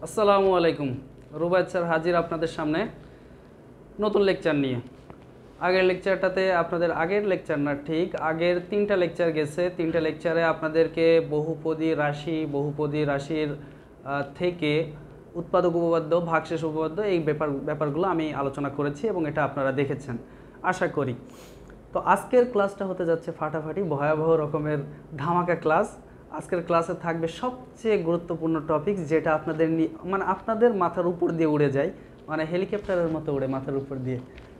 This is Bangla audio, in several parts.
আসসালামু আলাইকুম। রুবায়েত স্যার হাজির আপনাদের সামনে নতুন লেকচার নিয়ে। আগের লেকচারটাতে আপনাদের আগের লেকচার না, ঠিক আগের 3টা লেকচার গেছে। 3টা লেকচারে আপনাদেরকে বহুপদী রাশির থেকে উৎপাদক উপপাদ্য, ভাগশেষ উপপাদ্য, এই ব্যাপারগুলো আমি আলোচনা করেছি এবং এটা আপনারা দেখেছেন আশা করি। তো আজকের ক্লাসটা হতে যাচ্ছে ফাটাফাটি ভয়াবহ রকমের ধামাকা ক্লাস। আজকের ক্লাসে থাকবে সবচেয়ে গুরুত্বপূর্ণ টপিক, যেটা আপনাদের আপনাদের মাথার উপর দিয়ে উড়ে যায়, মানে হেলিকপ্টারের মতো উড়ে মাথার উপর দিয়ে।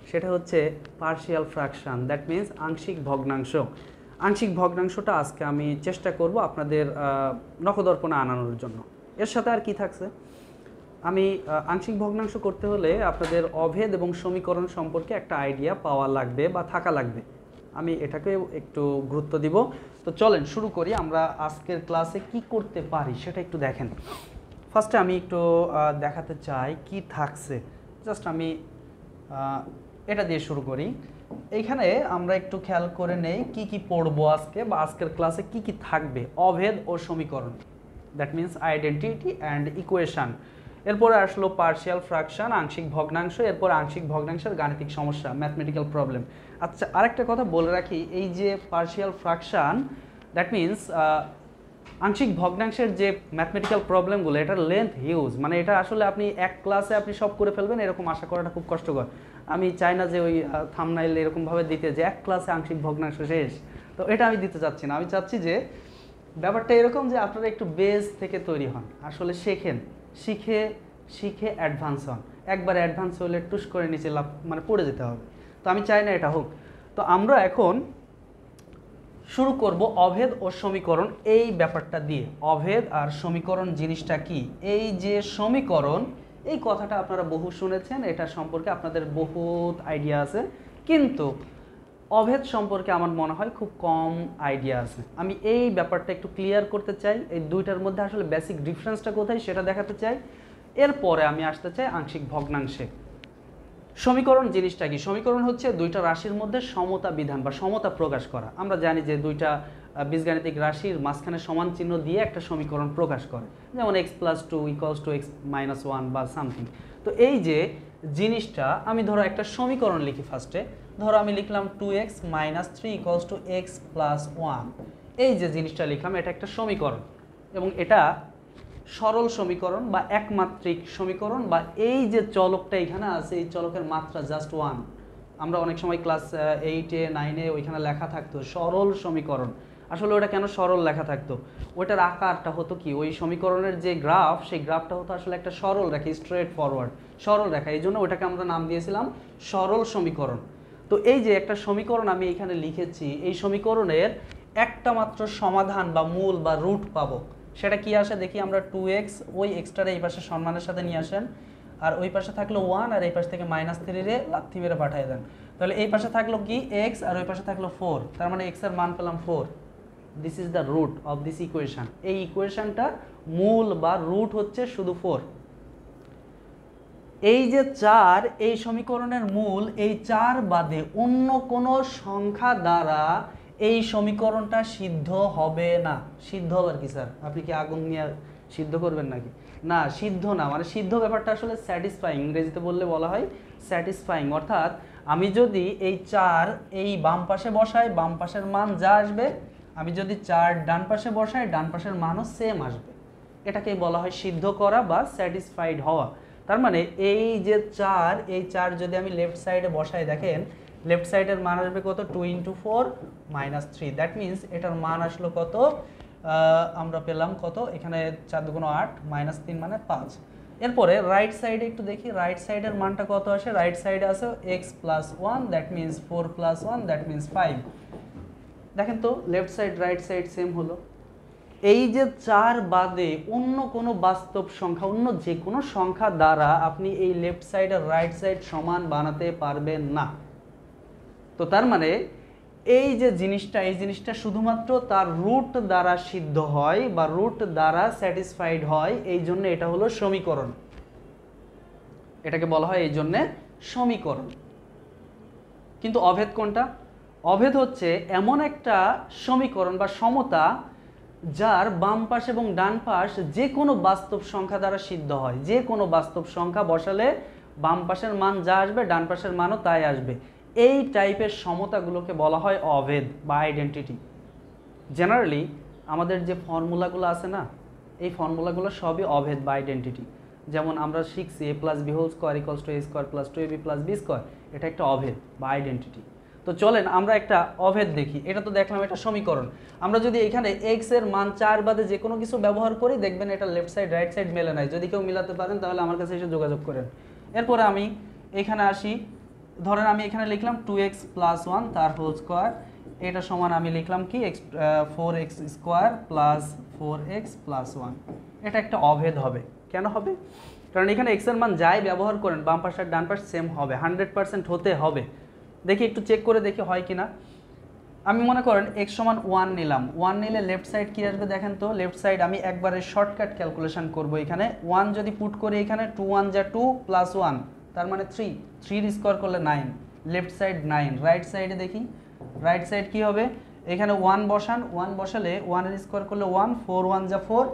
সেটা হচ্ছে পার্শিয়াল ফ্র্যাকশন, দ্যাট মিন্স আংশিক ভগ্নাংশ। আংশিক ভগ্নাংশটা আজকে আমি চেষ্টা করব আপনাদের নখদর্পণে আনানোর জন্য। এর সাথে আর কি থাকছে, আমি আংশিক ভগ্নাংশ করতে হলে আপনাদের অভেদ এবং সমীকরণ সম্পর্কে একটা আইডিয়া পাওয়া লাগবে বা থাকা লাগবে। আমি এটাকে একটু গুরুত্ব দিব। তো চলেন শুরু করি। আমরা আজকের ক্লাসে কি করতে পারি সেটা একটু দেখেন। ফার্স্টে আমি একটু দেখাতে চাই কি থাকছে। জাস্ট আমি এটা দিয়ে শুরু করি। এইখানে আমরা একটু খেয়াল করে নেই কি কি পড়বো আজকে, বা আজকের ক্লাসে কি কি থাকবে। অভেদ ও সমীকরণ, that means identity and equation. এরপরে আসলো পার্শিয়াল ফ্র্যাকশন, আংশিক ভগ্নাংশ। এরপর আংশিক ভগ্নাংশের গাণিতিক সমস্যা, ম্যাথমেটিক্যাল প্রবলেম। আচ্ছা, আরেকটা কথা বলে রাখি, এই যে পার্শিয়াল ফ্র্যাকশন, দ্যাট মিন্স আংশিক ভগ্নাংশের যে ম্যাথমেটিক্যাল প্রবলেমগুলো, এটার লেন্থ হিউজ। মানে এটা আসলে আপনি এক ক্লাসে আপনি সব করে ফেলবেন এরকম আশা করাটা খুব কষ্টকর। আমি চাই না যে ওই থাম্বনেইল এরকমভাবে দিতে যে এক ক্লাসে আংশিক ভগ্নাংশ শেষ। তো এটা আমি দিতে চাচ্ছি না। আমি চাচ্ছি যে ব্যাপারটা এরকম যে আপনারা একটু বেস থেকে তৈরি হন, আসলে শেখেন, শিখে শিখে অ্যাডভান্স হন। একবার অ্যাডভান্স হলে টুস করে নিচে লাভ মানে পড়ে যেতে হবে। তো আমি চাই না এটা হোক। তো আমরা এখন শুরু করব অভেদ ও সমীকরণ এই ব্যাপারটা দিয়ে। অভেদ আর সমীকরণ জিনিসটা কি? এই যে সমীকরণ, এই কথাটা আপনারা বহু শুনেছেন, এটা সম্পর্কে আপনাদের বহুত আইডিয়া আছে, কিন্তু অভেদ সম্পর্কে আমার মনে হয় খুব কম আইডিয়া আছে। আমি এই ব্যাপারটা একটু ক্লিয়ার করতে চাই। এই দুইটার মধ্যে আসলে বেসিক ডিফারেন্সটা কোথায় সেটা দেখাতে চাই। এরপরে আমি আসতে চাই আংশিক ভগ্নাংশে। সমীকরণ জিনিসটা কি? সমীকরণ হচ্ছে দুইটা রাশির মধ্যে সমতা বিধান বা সমতা প্রকাশ করা। আমরা জানি যে দুইটা বীজগাণিতিক রাশির মাঝখানে সমান চিহ্ন দিয়ে একটা সমীকরণ প্রকাশ করে, যেমন x+2 = x-1 বা সামথিং। তো এই যে জিনিসটা, আমি ধরো একটা সমীকরণ লিখি ফার্স্টে। ধরো আমি লিখলাম 2x - 3 = x+1। এই যে জিনিসটা লিখলাম, এটা একটা সমীকরণ এবং এটা সরল সমীকরণ বা একমাত্রিক সমীকরণ, বা এই যে চলকটা এখানে আছে এই চলকের মাত্রা জাস্ট 1। আমরা অনেক সময় ক্লাস 8-এ 9-এ ওইখানে লেখা থাকতো সরল সমীকরণ। আসলে ওটা কেন সরল লেখা থাকতো? ওইটার আকারটা হতো কি, ওই সমীকরণের যে গ্রাফ, সেই গ্রাফটা হতো আসলে একটা সরল রেখা, স্ট্রেট ফরওয়ার্ড সরল রেখা। এই জন্য ওটাকে আমরা নাম দিয়েছিলাম সরল সমীকরণ। তো এই যে একটা সমীকরণ আমি এখানে লিখেছি, এই সমীকরণের একটা মাত্র সমাধান বা মূল বা রুট পাবো। সেটা কি আসে দেখি আমরা। 2x, ওই এক্সট্রারে এই পাশে সম্মানের সাথে নিয়ে আসেন, আর ওই পাশে থাকলো 1, আর এই পাশ থেকে -3 রে লাথি মেরে পাঠিয়ে দেন। তাহলে এই পাশে থাকলো কি x, আর ওই পাশে থাকলো 4, তার মানে x এর মান পেলাম 4। This is the root of this equation. এই ইকুয়েশনটার মূল বা রুট হচ্ছে শুধু 4। এই যে 4, এই সমীকরণের মূল, এই 4 বাদে অন্য কোনো সংখ্যা দ্বারা এই সমীকরণটা সিদ্ধ হবে না। সিদ্ধ হবার কি স্যার? আপনি কি আগুন নিয়ে সিদ্ধ করবেন নাকি? না, সিদ্ধ না, মানে সিদ্ধ ব্যাপারটা আসলে স্যাটিসফাইং, ইংরেজিতে বললে বলা হয় স্যাটিসফাইং। অর্থাৎ আমি যদি এই 4 এই বাম পাশে বসাই, বাম পাশের মান যা আসবে, আমি যদি 4 ডান পাশে বসাই, ডান পাশের মানও সেম আসবে। এটাকেই বলা হয় সিদ্ধ করা বা স্যাটিসফাইড হওয়া। তার মানে এই যে 4, এই 4 যদি আমি লেফট সাইডে বসাই, দেখেন লেফট সাইডের মান আসবে কত? 2 × 4 - 3। দ্যাট মিন্স এটার মান আসলো কত? আমরা পেলাম কত এখানে? 4 × 2 = 8, -3 মানে 5। এরপরে রাইট সাইডে একটু দেখি, রাইট সাইডের মানটা কত আসে? রাইট সাইডে আছে x+1, that means 4+1, that means 5। দেখেন তো left side right side same হলো। এই যে 4 বাদে অন্য কোনো বাস্তব সংখ্যা, অন্য যে কোনো সংখ্যা দ্বারা আপনি এই লেফট সাইড আর রাইট সাইড সমান বানাতে পারবেন না। তো তার মানে এই যে জিনিসটা, এই জিনিসটা শুধুমাত্র তার রুট দ্বারা সিদ্ধ হয় বা রুট দ্বারা স্যাটিসফাইড হয়, এই জন্য এটা হলো সমীকরণ। এটাকে বলা হয় এই জন্যে সমীকরণ। কিন্তু অভেদ কোনটা? অভেদ হচ্ছে এমন একটা সমীকরণ বা সমতা যার বাম পাশ এবং ডান পাশ যে কোনো বাস্তব সংখ্যা দ্বারা সিদ্ধ হয়, যে কোনো বাস্তব সংখ্যা বসালে বাম পাশের মান যা আসবে ডান পাশের মানও তাই আসবে, এই টাইপের সমতাগুলোকে বলা হয় অভেদ বা আইডেন্টিটি। জেনারেলি আমাদের যে ফর্মুলাগুলো আছে না, এই ফর্মুলাগুলো সবই অভেদ বা আইডেন্টিটি। যেমন আমরা শিখছি a plus B whole square equals to a square plus 2ab plus B square, এটা একটা অভেদ বা আইডেন্টিটি। তো চলেন আমরা একটা অভেদ দেখি। এটা তো দেখলাম এটা সমীকরণ। আমরা যদি এখানে x এর মান 4 বাদে যে কোনো কিছু ব্যবহার করি, দেখবেন এটা লেফট সাইড রাইট সাইড মেলে নাই। যদি কেউ মিলাতে পারেন তাহলে আমার কাছে এসে যোগাযোগ করেন। এরপরে আমি এখানে আসি, ধরেন আমি এখানে লিখলাম 2x প্লাস 1 তার হোল স্কোয়ার, এটা সমান আমি লিখলাম কি 4x square plus 4x plus 1। এটা একটা অভেদ হবে। কেন হবে? কারণ এখানে x এর মান যাই ব্যবহার করেন বাম পাশ আর ডান পাশ সেম হবে, 100% হতে হবে। দেখি একটু চেক করে দেখি হয় কিনা। আমি মনে করেন x সমান 1 নিলাম, 1 নিলে লেফট সাইড কি আসবে দেখেন তো। লেফট সাইড আমি একবারে শর্টকাট ক্যালকুলেশন করব। এখানে 1 যদি পুট করি, এখানে 2 1 যা 2 প্লাস 1 তার মানে 3, 3 স্কোয়ার করলে 9, লেফট সাইড 9। রাইট সাইডে দেখি, রাইট সাইড কি হবে, এখানে 1 বসান, 1 বসালে 1 এর স্কোয়ার করলে 1, 4 1 যা 4,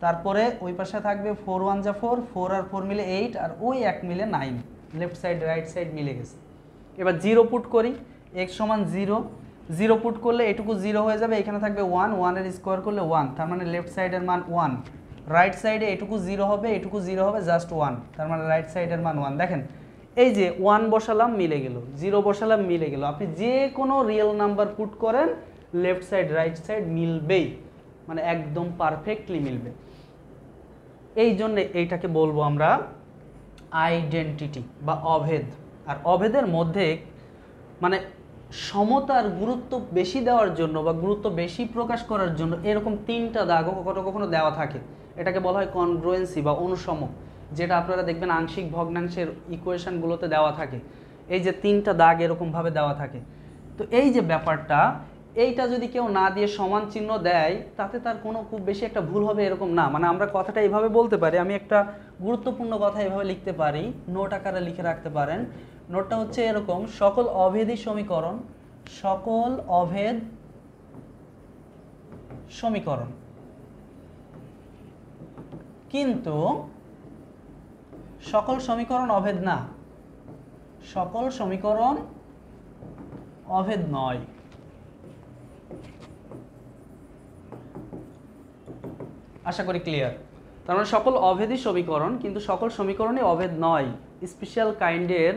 তারপরে ওই পাশে থাকবে 4 1 যা 4, 4 আর 4 মিলে 8, আর ওই 1 মিলে 9। লেফট সাইড রাইট সাইড মিলে গেছে। এবার 0 পুট করি, x সমান 0, 0 পুট করলে এটুকু 0 হয়ে যাবে, এখানে থাকবে 1, 1 এর স্কোয়ার করলে 1, তার মানে লেফট সাইডের মান 1। রাইট সাইডে এটুকু 0 হবে, এটুকু 0 হবে, জাস্ট 1, তার মানে রাইট সাইডের মান 1। দেখেন এই যে 1 বসালাম মিলে গেল, 0 বসালাম মিলে গেল। আপনি যে কোনো রিয়েল নাম্বার পুট করেন লেফট সাইড রাইট সাইড মিলবেই, মানে একদম পারফেক্টলি মিলবে। এই জন্য এইটাকে বলবো আমরা আইডেন্টিটি বা অভেদ। আর অভেদের মধ্যে মানে সমতার গুরুত্ব বেশি দেওয়ার জন্য বা গুরুত্ব বেশি প্রকাশ করার জন্য এরকম 3টা দাগ কখনো কখনো দেওয়া থাকে। এটাকে বলা হয় কনগ্রুয়েন্সি বা অনুসম, যেটা আপনারা দেখবেন আংশিক ভগ্নাংশের ইকুয়েশনগুলোতে দেওয়া থাকে। এই যে 3টা দাগ এরকমভাবে দেওয়া থাকে। তো এই যে ব্যাপারটা, এইটা যদি কেউ না দিয়ে সমান চিহ্ন দেয় তাতে তার কোনো খুব বেশি একটা ভুল হবে এরকম না। মানে আমরা কথাটা এইভাবে বলতে পারি, আমি একটা গুরুত্বপূর্ণ কথা এইভাবে লিখতে পারি, নোট আকারে লিখে রাখতে পারেন। নোটটা হচ্ছে এরকম: সকল অভেদী সমীকরণ, সকল অভেদ সমীকরণ কিন্তু সকল সমীকরণ অভেদ না, সকল সমীকরণ অভেদ নয়। আশা করি ক্লিয়ার। তার মানে সকল অভেদী সমীকরণ কিন্তু সকল সমীকরণই অভেদ নয়। স্পেশাল কাইন্ডের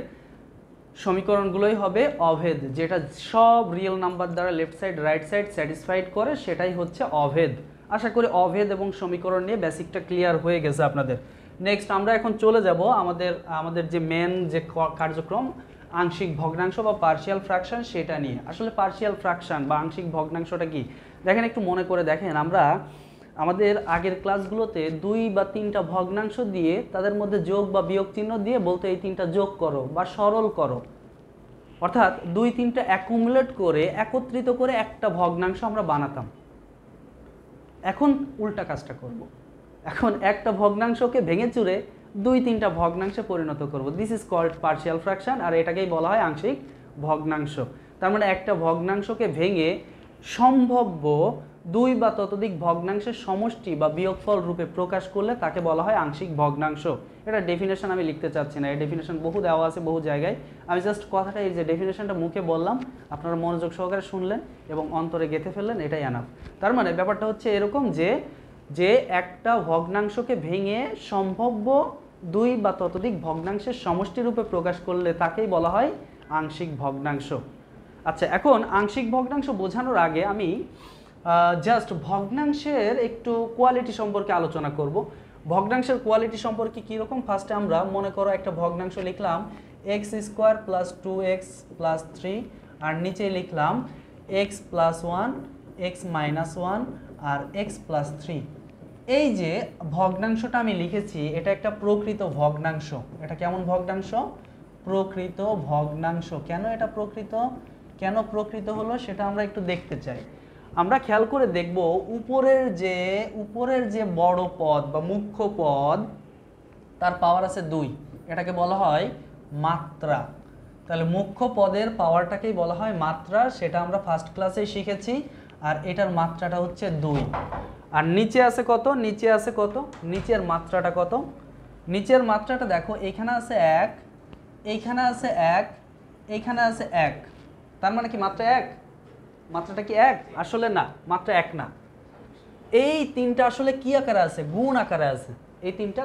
সমীকরণগুলোই হবে অভেদ, যেটা সব রিয়েল নাম্বার দ্বারা left side right side satisfied করে, সেটাই হচ্ছে অভেদ। আশা করি অভেদ এবং সমীকরণ নিয়ে বেসিকটা ক্লিয়ার হয়ে গেছে আপনাদের। নেক্সট আমরা এখন চলে যাব আমাদের যে মেন যে কার্যক্রম আংশিক ভগ্নাংশ বা পার্শিয়াল ফ্র্যাকশন, সেটা নিয়ে। আসলে পার্শিয়াল ফ্র্যাকশন বা আংশিক ভগ্নাংশটা কি দেখেন, একটু মনে করে দেখেন। আমরা আমাদের আগের ক্লাসগুলোতে 2 বা 3টা ভগ্নাংশ দিয়ে তাদের মধ্যে যোগ বা বিয়োগ চিহ্ন দিয়ে বলতো এই 3টা যোগ করো বা সরল করো, অর্থাৎ 2-3টা অ্যাকুমুলেট করে একত্রিত করে একটা ভগ্নাংশ আমরা বানাতাম। এখন উল্টা কাজটা করব, এখন একটা ভগ্নাংশকে ভেঙে চুরে 2-3টা ভগ্নাংশে পরিণত করব। This is called partial fraction, আর এটাকেই বলা হয় আংশিক ভগ্নাংশ। তার মানে একটা ভগ্নাংশকে ভেঙে সম্ভাব্য 2 বা ততোধিক ভগ্নাংশের সমষ্টি বা বিয়োগফল রূপে প্রকাশ করলে তাকে বলা হয় আংশিক ভগ্নাংশ। এটা ডেফিনেশন আমি লিখতে চাচ্ছি না, এই ডেফিনেশন বহু দেওয়া আছে বহু জায়গায়। আমি জাস্ট কথাটা এই যে ডেফিনেশনটা মুখে বললাম, আপনারা মনোযোগ সহকারে শুনলেন এবং অন্তরে গেঁথে ফেললেন, এটাই এনাফ। তার মানে ব্যাপারটা হচ্ছে এরকম যে একটা ভগ্নাংশকে ভেঙে সম্ভাব্য 2 বা ততোধিক ভগ্নাংশের সমষ্টি রূপে প্রকাশ করলে তাকেই বলা হয় আংশিক ভগ্নাংশ। আচ্ছা, এখন আংশিক ভগ্নাংশ বোঝানোর আগে আমি জাস্ট ভগ্নাংশের একটু কোয়ালিটি সম্পর্কে আলোচনা করব। ভগ্নাংশের কোয়ালিটি সম্পর্কে কীরকম, ফার্স্টে আমরা মনে করো একটা ভগ্নাংশ লিখলাম x square plus 2x plus 3, আর নিচে লিখলাম x প্লাস 1, x মাইনাস 1 আর x প্লাস 3। এই যে ভগ্নাংশটা আমি লিখেছি এটা একটা প্রকৃত ভগ্নাংশ। এটা কেমন ভগ্নাংশ? প্রকৃত ভগ্নাংশ। কেন এটা প্রকৃত, কেন প্রকৃত হলো সেটা আমরা একটু দেখতে চাই। আমরা খেয়াল করে দেখব উপরের যে বড় পদ বা মুখ্য পদ তার পাওয়ার আছে 2, এটাকে বলা হয় মাত্রা। তাহলে মুখ্য পদের পাওয়ারটাকেই বলা হয় মাত্রা, সেটা আমরা ফার্স্ট ক্লাসেই শিখেছি। আর এটার মাত্রাটা হচ্ছে 2। আর নিচে আছে কত, নিচে আছে কত, নিচের মাত্রাটা কত, নিচের মাত্রাটা দেখো এইখানে আছে 1, এইখানে আছে 1, এইখানে আছে 1, তার মানে কি মাত্রা 1? মাত্রাটা কি 1? আসলে না, মাত্রা 1 না। এই তিনটা আসলে কি আকারে আছে? গুণ আকারে আছে। এই তিনটা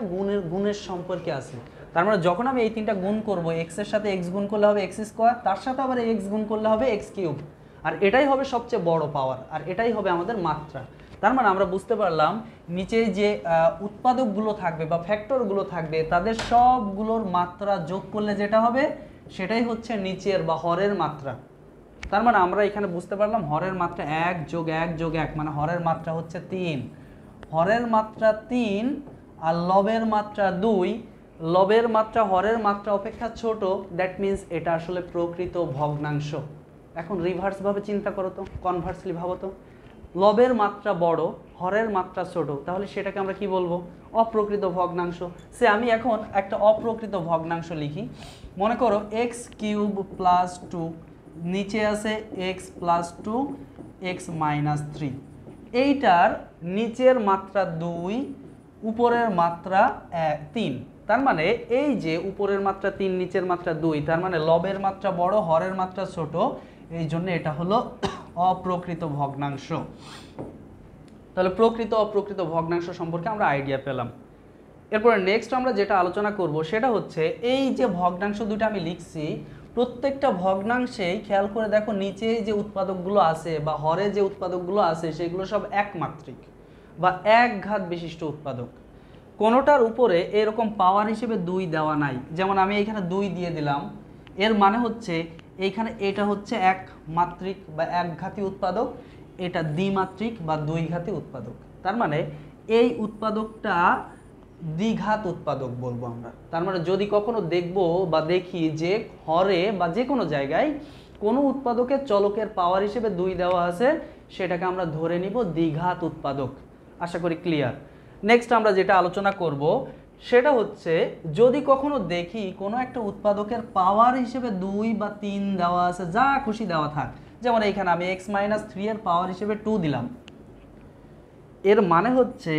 গুণের সম্পর্কে আছে। তার মানে যখন আমি এই তিনটা গুণ করব, এক্স এর সাথে এক্স গুণ করলে হবে এক্স স্কোয়ার, তার সাথে আবার এক্স গুণ করলে হবে এক্স কিউব, আর এটাই হবে সবচেয়ে বড় পাওয়ার, আর এটাই হবে আমাদের মাত্রা। তার মানে আমরা বুঝতে পারলাম নিচে যে উৎপাদকগুলো থাকবে বা ফ্যাক্টরগুলো থাকবে তাদের সবগুলোর মাত্রা যোগ করলে যেটা হবে সেটাই হচ্ছে নিচের বা হরের মাত্রা। তার মানে আমরা এখানে বুঝতে পারলাম হরের মাত্রা 1 যোগ 1 যোগ 1 মানে হরের মাত্রা হচ্ছে 3, হরের মাত্রা 3 আর লবের মাত্রা 2। লবের মাত্রা হরের মাত্রা অপেক্ষা ছোট, দ্যাট মিন্স এটা আসলে প্রকৃত ভগ্নাংশ। এখন রিভার্সভাবে চিন্তা করো তো, কনভার্সলি ভাবো তো, লবের মাত্রা বড়, হরের মাত্রা ছোট, তাহলে সেটাকে আমরা কি বলবো? অপ্রকৃত ভগ্নাংশ। সে আমি এখন একটা অপ্রকৃত ভগ্নাংশ লিখি। মনে করো এক্স কিউব প্লাস 2, নিচে আছে এক্স প্লাস 2 এক্স মাইনাস 3। এইটার নিচের মাত্রা 2, উপরের মাত্রা 3। তার মানে এই যে উপরের মাত্রা 3 নিচের মাত্রা 2, তার মানে লবের মাত্রা বড় হরের মাত্রা ছোট, এই জন্য এটা হলো অপ্রকৃত ভগ্নাংশ। তাহলে প্রকৃত অপ্রকৃত ভগ্নাংশ সম্পর্কে আমরা আইডিয়া পেলাম। এরপরে নেক্সট আমরা যেটা আলোচনা করব সেটা হচ্ছে এই যে ভগ্নাংশ দুটো আমি লিখছি, প্রত্যেকটা ভগ্নাংশেই খেয়াল করে দেখো নিচে যে উৎপাদকগুলো আছে বা হরে যে উৎপাদকগুলো আছে সেগুলো সব একমাত্রিক বা এক ঘাত বিশিষ্ট উৎপাদক। কোনোটার উপরে এরকম পাওয়ার হিসেবে 2 দেওয়া নাই। যেমন আমি এখানে 2 দিয়ে দিলাম, এর মানে হচ্ছে এইখানে এটা হচ্ছে এক মাত্রিক বা এক ঘাতি উৎপাদক, এটা দ্বিমাত্রিক বা 2 ঘাতি উৎপাদক। তার মানে এই উৎপাদকটা দ্বিঘাত উৎপাদক বলবো আমরা। তার মানে যদি কখনো দেখবো বা দেখি যে হরে বা যে কোনো জায়গায় কোনো উৎপাদকের চলকের পাওয়ার হিসেবে 2 দেওয়া আছে, সেটাকে আমরা ধরে নিব দ্বিঘাত উৎপাদক। আশা করি ক্লিয়ার। নেক্সট আমরা যেটা আলোচনা করব সেটা হচ্ছে যদি কখনো দেখি কোনো একটা উৎপাদকের পাওয়ার হিসেবে 2 বা 3 দেওয়া আছে, যা খুশি দেওয়া থাক, যেমন এইখানে আমি x - 3 এর পাওয়ার হিসেবে 2 দিলাম, এর মানে হচ্ছে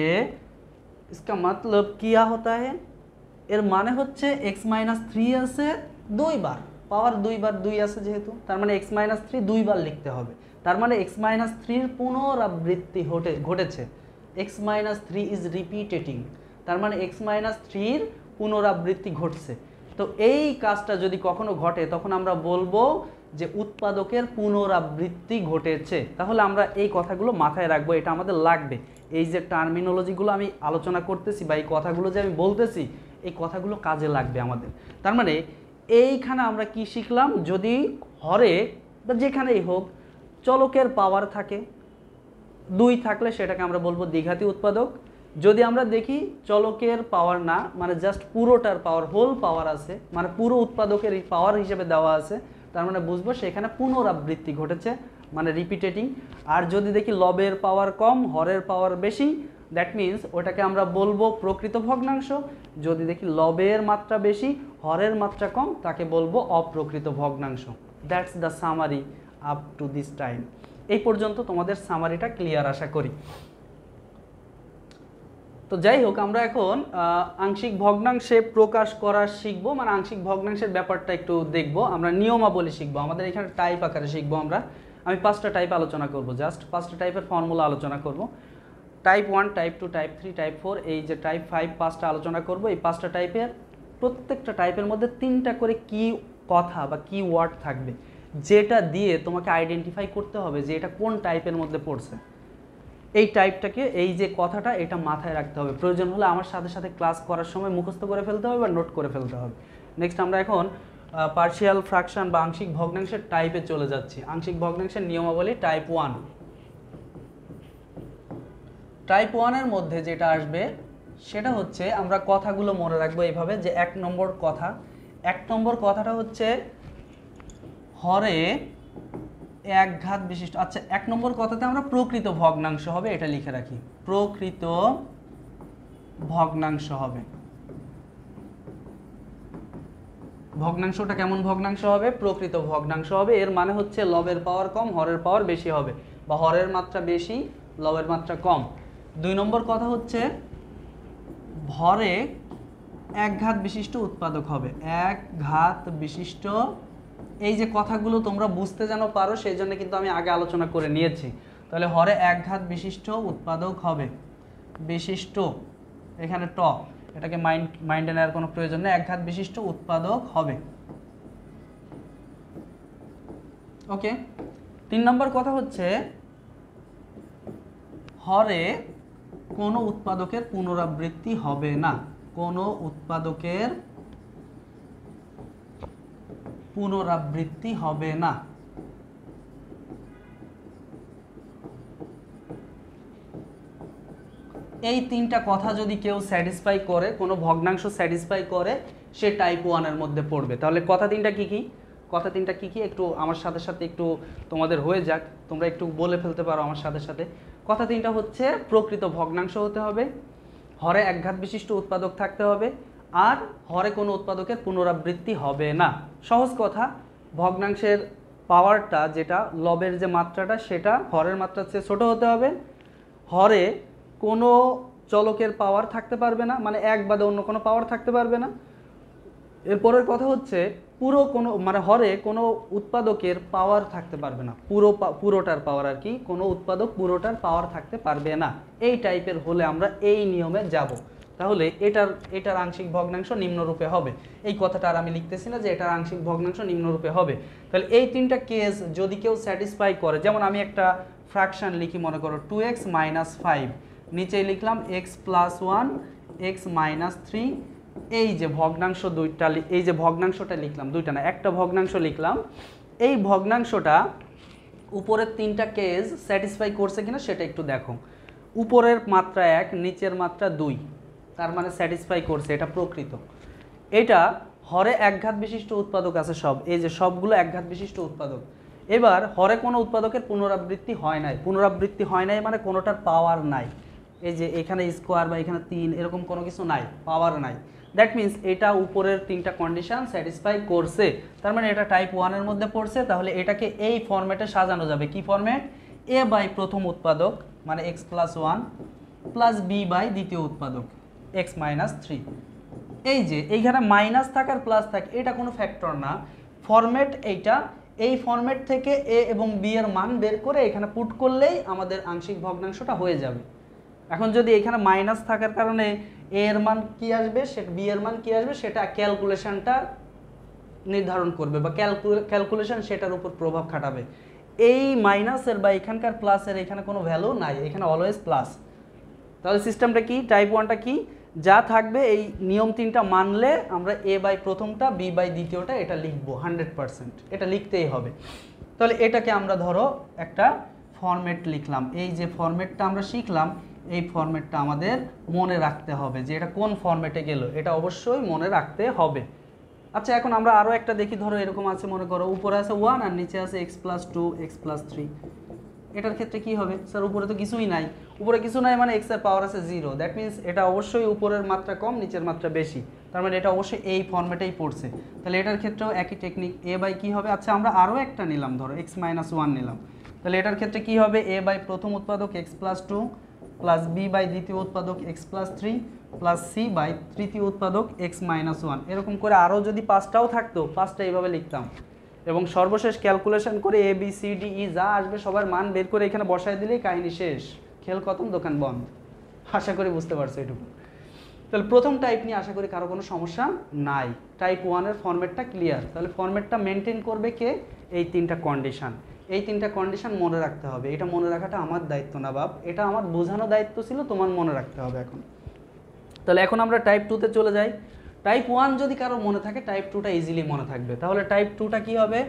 इसका मतलब क्या होता है, এর মানে হচ্ছে x - 3 আছে 2 বার, পাওয়ার 2 বার 2 আছে যেহেতু, তার মানে x - 3 2 বার লিখতে হবে। তার মানে x - 3 এর পুনরাবৃত্তি ঘটেছে, x - 3 ইজ রিপিটেটিং, তার মানে x - 3 এর পুনরাবৃত্তি ঘটছে। তো এই কাজটা যদি কখনো ঘটে তখন আমরা বলবো যে উৎপাদকের পুনরাবৃত্তি ঘটেছে। তাহলে আমরা এই কথাগুলো মাথায় রাখবো, এটা আমাদের লাগবে। এই যে টার্মিনোলজিগুলো আমি আলোচনা করতেছি বা এই কথাগুলো যে আমি বলতেছি, এই কথাগুলো কাজে লাগবে আমাদের। তার মানে এইখানে আমরা কি শিখলাম, যদি হরে বা যেখানেই হোক চলকের পাওয়ার থাকে 2 থাকলে সেটাকে আমরা বলবো দ্বিঘাতী উৎপাদক। যদি আমরা দেখি চলকের পাওয়ার না, মানে জাস্ট পুরোটার পাওয়ার, হোল পাওয়ার আছে, মানে পুরো উৎপাদকের পাওয়ার হিসেবে দেওয়া আছে, তার মানে বুঝবো সেখানে পুনরাবৃত্তি ঘটেছে, মানে রিপিটেটিং। আর যদি দেখি লবের পাওয়ার কম হরের পাওয়ার বেশি, দ্যাট মিন্স ওটাকে আমরা বলবো প্রকৃত ভগ্নাংশ। যদি দেখি লবের মাত্রা বেশি হরের মাত্রা কম, তাকে বলবো অপ্রকৃত ভগ্নাংশ। That's the summary up to this time. এই পর্যন্ত তোমাদের সামারিটা ক্লিয়ার আশা করি। তো যাই হোক, আমরা এখন আংশিক ভগ্নাংশে প্রকাশ করা শিখবো, মানে আংশিক ভগ্নাংশের ব্যাপারটা একটু দেখবো, আমরা নিয়মাবলী শিখবো, আমাদের এখানে টাইপ আকারে শিখবো আমরা। আমি 5টা টাইপ আলোচনা করব, জাস্ট 5টা টাইপের ফর্মুলা আলোচনা করব। টাইপ 1, টাইপ 2, টাইপ 3, টাইপ 4, এই যে টাইপ 5, 5টা আলোচনা করব। এই 5টা টাইপের প্রত্যেকটা টাইপের মধ্যে 3টা করে কি কথা বা কি ওয়ার্ড থাকবে, যেটা দিয়ে তোমাকে আইডেন্টিফাই করতে হবে যে এটা কোন টাইপের মধ্যে পড়ছে। এই টাইপটাকে, এই যে কথাটা, এটা মাথায় রাখতে হবে। প্রয়োজন হলে আমার সাথে সাথে ক্লাস করার সময় মুখস্থ করে ফেলতে হবে বা নোট করে ফেলতে হবে। নেক্সট আমরা এখন পার্শিয়াল ফ্র্যাকশন বা আংশিক ভগ্নাংশের টাইপে চলে যাচ্ছি। আংশিক ভগ্নাংশের নিয়মাবলী টাইপ 1। টাইপ 1 এর মধ্যে যেটা আসবে সেটা হচ্ছে, আমরা কথাগুলো মনে রাখবো এইভাবে যে 1 নম্বর কথা, 1 নম্বর কথাটা হচ্ছে হরে এক ঘাত বিশিষ্ট। আচ্ছা, 1 নম্বর কথাতে আমরা প্রকৃত ভগ্নাংশ হবে এটা লিখে রাখি, প্রকৃত ভগ্নাংশ হবে। ভগ্নাংশটা কেমন ভগ্নাংশ হবে? প্রকৃত ভগ্নাংশ হবে। এর মানে হচ্ছে লবের পাওয়ার কম হরের পাওয়ার বেশি হবে, বা হরের মাত্রা বেশি লবের মাত্রা কম। 2 নম্বর কথা হচ্ছে ভরে এক ঘাত বিশিষ্ট উৎপাদক হবে, এক ঘাত বিশিষ্ট। এই যে কথাগুলো তোমরা বুঝতে যেন পারো সেই জন্য কিন্তু আমি আগে আলোচনা করে নিয়েছি। তাহলে হরে এক ঘাত বিশিষ্ট উৎপাদক হবে, বিশিষ্ট এখানে ট, এটাকে মাইন্ডে নেওয়ার কোনো প্রয়োজন নেই, এক ঘাত বিশিষ্ট উৎপাদক হবে। ওকে। 3 নম্বর কথা হচ্ছে হরে কোনো উৎপাদকের পুনরাবৃত্তি হবে না, কোনো উৎপাদকের পুনরাবৃত্তি হবে না। এই 3টা কথা যদি কেউ স্যাটিসফাই করে, কোনো ভগ্নাংশ স্যাটিসফাই করে, সে টাইপ 1 এর মধ্যে পড়বে। তাহলে কথা 3টা কি কি? কথা 3টা কি কি একটু আমার সাথে সাথে একটু তোমাদের হয়ে যাক, তোমরা একটু বলে ফেলতে পারো আমার সাথে সাথে। কথা 3টা হচ্ছে প্রকৃত ভগ্নাংশ হতে হবে, হরে এক ঘাত বিশিষ্ট উৎপাদক থাকতে হবে, আর হরে কোনো উৎপাদকের পুনরাবৃত্তি হবে না। সহজ কথা, ভগ্নাংশের পাওয়ারটা যেটা লবের যে মাত্রাটা সেটা হরের মাত্রার চেয়ে ছোট হতে হবে, হরে কোনো চলকের পাওয়ার থাকতে পারবে না, মানে এক বাদে অন্য কোনো পাওয়ার থাকতে পারবে না। এরপরের কথা হচ্ছে পুরো কোনো মানে হরে কোনো উৎপাদকের পাওয়ার থাকতে পারবে না, পুরোটার পাওয়ার আর কি, কোনো উৎপাদক পুরোটার পাওয়ার থাকতে পারবে না। এই টাইপের হলে আমরা এই নিয়মে যাব। তাহলে এটার আংশিক ভগ্নাংশ নিম্নরূপে হবে। এই কথাটা আর আমি লিখতেছি না যে এটার আংশিক ভগ্নাংশ নিম্নরূপে হবে। তাহলে এই 3টা কেস যদি কেউ স্যাটিসফাই করে, যেমন আমি একটা ফ্র্যাকশন লিখি, মনে করো 2x - 5, নিচেই লিখলাম x + 1 x - 3, এই যে ভগ্নাংশ দুইটা, এই যে ভগ্নাংশটা লিখলাম, দুইটা না একটা ভগ্নাংশ লিখলাম, এই ভগ্নাংশটা উপরের 3টা কেস স্যাটিসফাই করছে কিনা সেটা একটু দেখো। উপরের মাত্রা 1, নিচের মাত্রা 2, তার মানে স্যাটিসফাই করছে, এটা প্রকৃত। এটা হরে এক ঘাত বিশিষ্ট উৎপাদক আছে সব, এই যে সবগুলো এক ঘাত বিশিষ্ট উৎপাদক। এবার হরে কোনো উৎপাদকের পুনরাবৃত্তি হয় নাই, পুনরাবৃত্তি হয় নাই মানে কোনোটার পাওয়ার নাই, এই যে এখানে স্কোয়ার বা এখানে 3 এরকম কোনো কিছু নাই, পাওয়ার নাই। দ্যাট মিন্স এটা উপরের 3টা কন্ডিশন স্যাটিসফাই করছে, তার মানে এটা টাইপ 1 এর মধ্যে পড়ছে। তাহলে এটাকে এই ফরম্যাটে সাজানো যাবে। কি ফরম্যাট? a বাই প্রথম উৎপাদক মানে x + 1 প্লাস b বাই দ্বিতীয় উৎপাদক x - 3। এই যে এইখানে মাইনাস থাক আর প্লাস থাক এটা কোনো ফ্যাক্টর না, ফরম্যাট এইটা। এই ফরম্যাট থেকে a এবং b এর মান বের করে এখানে পুট করলেই আমাদের আংশিক ভগ্নাংশটা হয়ে যাবে। এখন যদি এখানে মাইনাস থাকার কারণে a এর মান কি আসবে, সেটা b এর মান কি আসবে, সেটা ক্যালকুলেশনটা নির্ধারণ করবে বা ক্যালকুলেশন সেটার উপর প্রভাব খাটাবে। এই মাইনাসের বা এখানকার প্লাসের এখানে কোনো ভ্যালু নাই, এখানে অলওয়েজ প্লাস। তাহলে সিস্টেমটা কি, টাইপ 1টা কি, যা থাকবে এই নিয়ম 3টা মানলে আমরা a বাই প্রথমটা b বাই দ্বিতীয়টা এটা লিখবো 100%, এটা লিখতেই হবে। তাহলে এটাকে আমরা ধরো একটা ফরম্যাট লিখলাম, এই যে ফরম্যাটটা আমরা শিখলাম এই ফরম্যাটটা আমাদের মনে রাখতে হবে যে এটা কোন ফরম্যাটে গেল, এটা অবশ্যই মনে রাখতে হবে। আচ্ছা এখন আমরা আরও একটা দেখি, ধরো এরকম আছে, মনে করো উপরে আছে 1 আর নিচে আছে x + 2 x + 3। এটার ক্ষেত্রে কি হবে? স্যার উপরে তো কিছুই নাই, উপরে কিছু নাই মানে x এর পাওয়ার আছে 0, দ্যাট মিন্স এটা অবশ্যই উপরের মাত্রা কম নিচের মাত্রা বেশি, তার মানে এটা অবশ্যই এই ফরম্যাটেই পড়ছে। তাহলে এটার ক্ষেত্রেও একই টেকনিক, a বাই কি হবে, আচ্ছা আমরা আরও একটা নিলাম, ধরো x - 1 নিলাম, তাহলে এটার ক্ষেত্রে কি হবে, a বাই প্রথম উৎপাদক x + 2 প্লাস b বাই দ্বিতীয় উৎপাদক x + 3 প্লাস c বাই তৃতীয় উৎপাদক x - 1। এরকম করে আরও যদি 5টাও থাকতো 5টা এইভাবে লিখতাম এবং সর্বশেষ ক্যালকুলেশন করে a b c d e যা আসবে সবার মান বের করে এখানে বসায় দিলেই কাহিনী শেষ, খেল খতম, দোকান বন্ধ। আশা করি বুঝতে পারছো এটুকু। তাহলে প্রথম টাইপ নিয়ে আশা করি কারো কোনো সমস্যা নাই, টাইপ 1 এর ফরম্যাটটা ক্লিয়ার। তাহলে ফরম্যাটটা মেনটেন করবে কে, এই 3টা কন্ডিশন, এই 3টা কন্ডিশন মনে রাখতে হবে। এটা মনে রাখাটা আমার দায়িত্ব না বাপ, এটা আমার বোঝানো দায়িত্ব ছিল, তোমার মনে রাখতে হবে এখন। তাহলে এখন আমরা টাইপ 2তে চলে যাই। টাইপ 1 যদি কারো মনে থাকে টাইপ 2টা ইজিলি মনে থাকবে। তাহলে টাইপ 2টা কি হবে,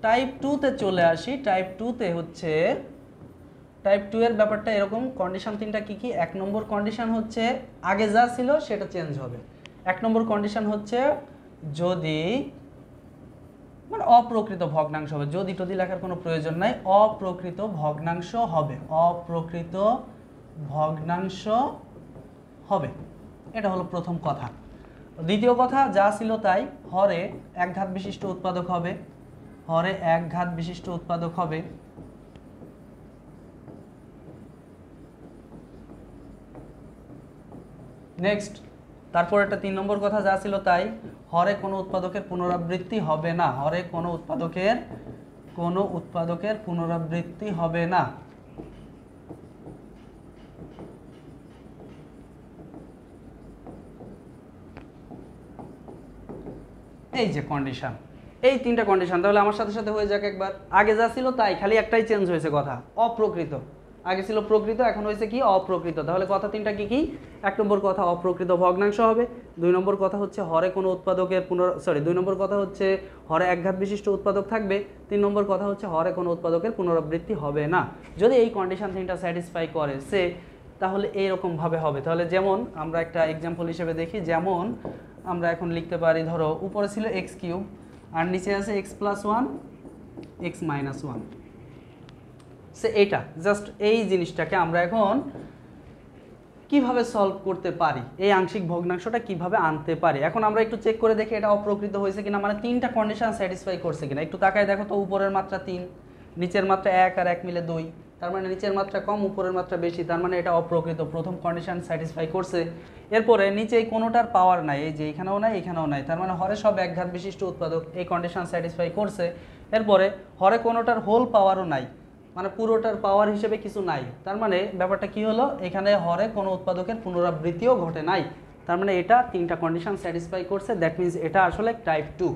টাইপ 2তে চলে আসি। টাইপ 2তে হচ্ছে টাইপ 2 এর ব্যাপারটা এরকম, কন্ডিশন 3টা কি কি, 1 নম্বর কন্ডিশন হচ্ছে আগে যা ছিল সেটা চেঞ্জ হবে। 1 নম্বর কন্ডিশন হচ্ছে যদি মানে অপ্রকৃত ভগ্নাংশ হবে, যদি টদি লেখার কোনো প্রয়োজন নাই, অপ্রকৃত ভগ্নাংশ হবে, অপ্রকৃত ভগ্নাংশ হবে, এটা হলো প্রথম কথা। দ্বিতীয় কথা যা ছিল তাই, হরে এক ঘাত বিশিষ্ট উৎপাদক হবে, হরে এক ঘাত বিশিষ্ট উৎপাদক হবে। নেক্সট তারপর একটা 3 নম্বর কথা যা ছিল তাই, হরে কোনো উৎপাদকের পুনরাবৃত্তি হবে না, হরে কোনো উৎপাদকের পুনরাবৃত্তি হবে না। এই যে কন্ডিশন, এই 3টা কন্ডিশন, তাহলে আমার সাথে সাথে হয়ে যাক একবার। আগে যা ছিল তাই, খালি একটাই চেঞ্জ হয়েছে কথা, অপ্রকৃত। আগে ছিল প্রকৃত, এখন হয়েছে কি অপ্রকৃত। তাহলে কথা 3টা কি কি? 1 নম্বর কথা অপ্রকৃত ভগ্নাংশ হবে, 2 নম্বর কথা হচ্ছে হরে কোনো উৎপাদকের 2 নম্বর কথা হচ্ছে হরে একঘাত বিশিষ্ট উৎপাদক থাকবে, 3 নম্বর কথা হচ্ছে হরে কোনো উৎপাদকের পুনরাবৃত্তি হবে না। যদি এই কন্ডিশন 3টা স্যাটিসফাই করে সে, তাহলে এইরকমভাবে হবে। তাহলে যেমন আমরা একটা এক্সাম্পল হিসেবে দেখি, যেমন আমরা এখন লিখতে পারি, ধরো উপরে ছিল এক্স কিউব আর নিচে আছে x+1 x-1। সে এইটা জাস্ট এই জিনিসটাকে আমরা এখন কিভাবে সলভ করতে পারি, এই আংশিক ভগ্নাংশটা কিভাবে আনতে পারি। এখন আমরা একটু চেক করে দেখি এটা অপ্রকৃত হয়েছে কিনা, মানে 3টা কন্ডিশন স্যাটিসফাই করছে কিনা। একটু তাকায় দেখো তো, উপরের মাত্রা 3, নিচের মাত্রা 1 আর 1 মিলে 2, তার মানে নিচের মাত্রা কম উপরের মাত্রা বেশি, তার মানে এটা অপ্রকৃত। প্রথম কন্ডিশন স্যাটিসফাই করছে। এরপরে নিচে এই কোনোটার পাওয়ার নাই, এই যে এখানেও নাই এখানেও নাই, তার মানে হরে সব একঘাত বিশিষ্ট উৎপাদক, এই কন্ডিশন স্যাটিসফাই করছে। এরপরে হরে কোনোটার হোল পাওয়ারও নাই, মানে পুরোটার পাওয়ার হিসেবে কিছু নাই, তার মানে ব্যাপারটা কি হলো, এখানে হরে কোনো উৎপাদকের পুনরাবৃত্তিও ঘটে নাই, তার মানে এটা 3টা কন্ডিশন স্যাটিসফাই করছে। দ্যাট মিনস এটা আসলে টাইপ 2।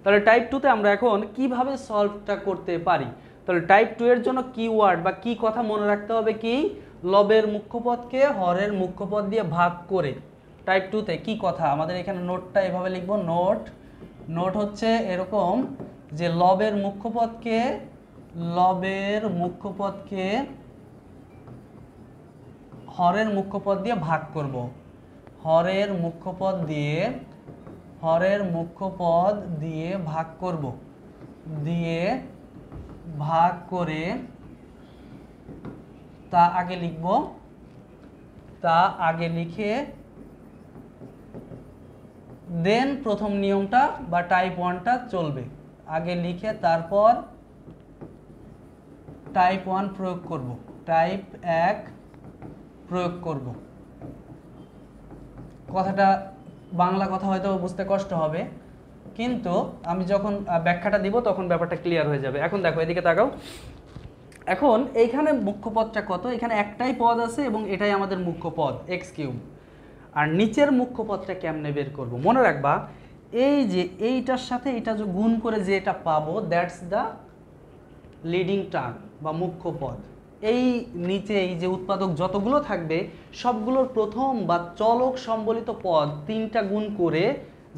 তাহলে টাইপ 2তে আমরা এখন কিভাবে সলভটা করতে পারি। তাহলে টাইপ 2 এর জন্য কিওয়ার্ড বা কি কথা মনে রাখতে হবে, কি লবের মুখ্যপদকে হরের মুখ্যপদ দিয়ে ভাগ করে। টাইপ 2তে কি কথা, আমাদের এখানে নোটটা এভাবে লিখবো, নোট হচ্ছে এরকম যে লবের মুখ্যপদকে হরের মুখ্যপদ দিয়ে ভাগ করব, হরের মুখ্যপদ দিয়ে ভাগ করব, দিয়ে ভাগ করে তা আগে লিখব, তা আগে লিখে দেন প্রথম নিয়মটা বা টাইপ 1টা চলবে, আগে লিখে তারপর টাইপ 1 প্রয়োগ করব, টাইপ 1 প্রয়োগ করব। কথাটা বাংলা কথা হয়তো বুঝতে কষ্ট হবে, কিন্তু আমি যখন ব্যাখ্যাটা দিব তখন ব্যাপারটা ক্লিয়ার হয়ে যাবে। এখন দেখো এদিকে তাকাও, এখন এইখানে মুখ্য পদটা কত, এখানে একটাই পদ আছে এবং এটাই আমাদের মুখ্য পদ x3, আর নিচের মুখ্য পদটা কেমনে বের করব। মনে রাখবা এই যে এইটার সাথে এটা যে গুণ করে যে এটা পাবো, দ্যাটস দ্য লিডিং টার্ম বা মুখ্য পদ। এই নিচে এই যে উৎপাদক যতগুলো থাকবে সবগুলোর প্রথম বা চলক সম্বলিত পদ 3টা গুণ করে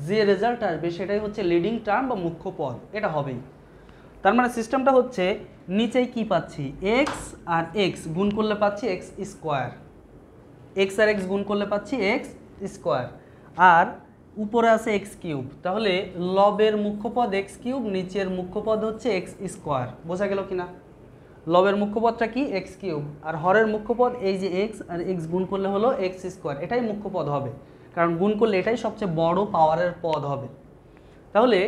যে রেজাল্ট আসবে সেটাই হচ্ছে লিডিং টার্ম বা মুখ্য পদ, এটা হবেই। তার মানে সিস্টেমটা হচ্ছে নিচেই কি পাচ্ছি, x আর x গুণ করলে পাচ্ছি x স্কোয়ার, x আর x গুণ করলে পাচ্ছি x স্কোয়ার, আর উপরে আছে x কিউব। তাহলে লবের মুখ্যপদ x কিউব, নিচের মুখ্যপদ হচ্ছে x স্কোয়ার। বোঝা গেল কিনা? লবের মুখ্যপদটা কি x কিউব, আর হরের মুখ্যপদ এই যে x আর x গুণ করলে হলো x স্কোয়ার, এটাই মুখ্যপদ হবে, কারণ গুণ করলে এটাই সবচেয়ে বড় পাওয়ারের পদ হবে। তাহলে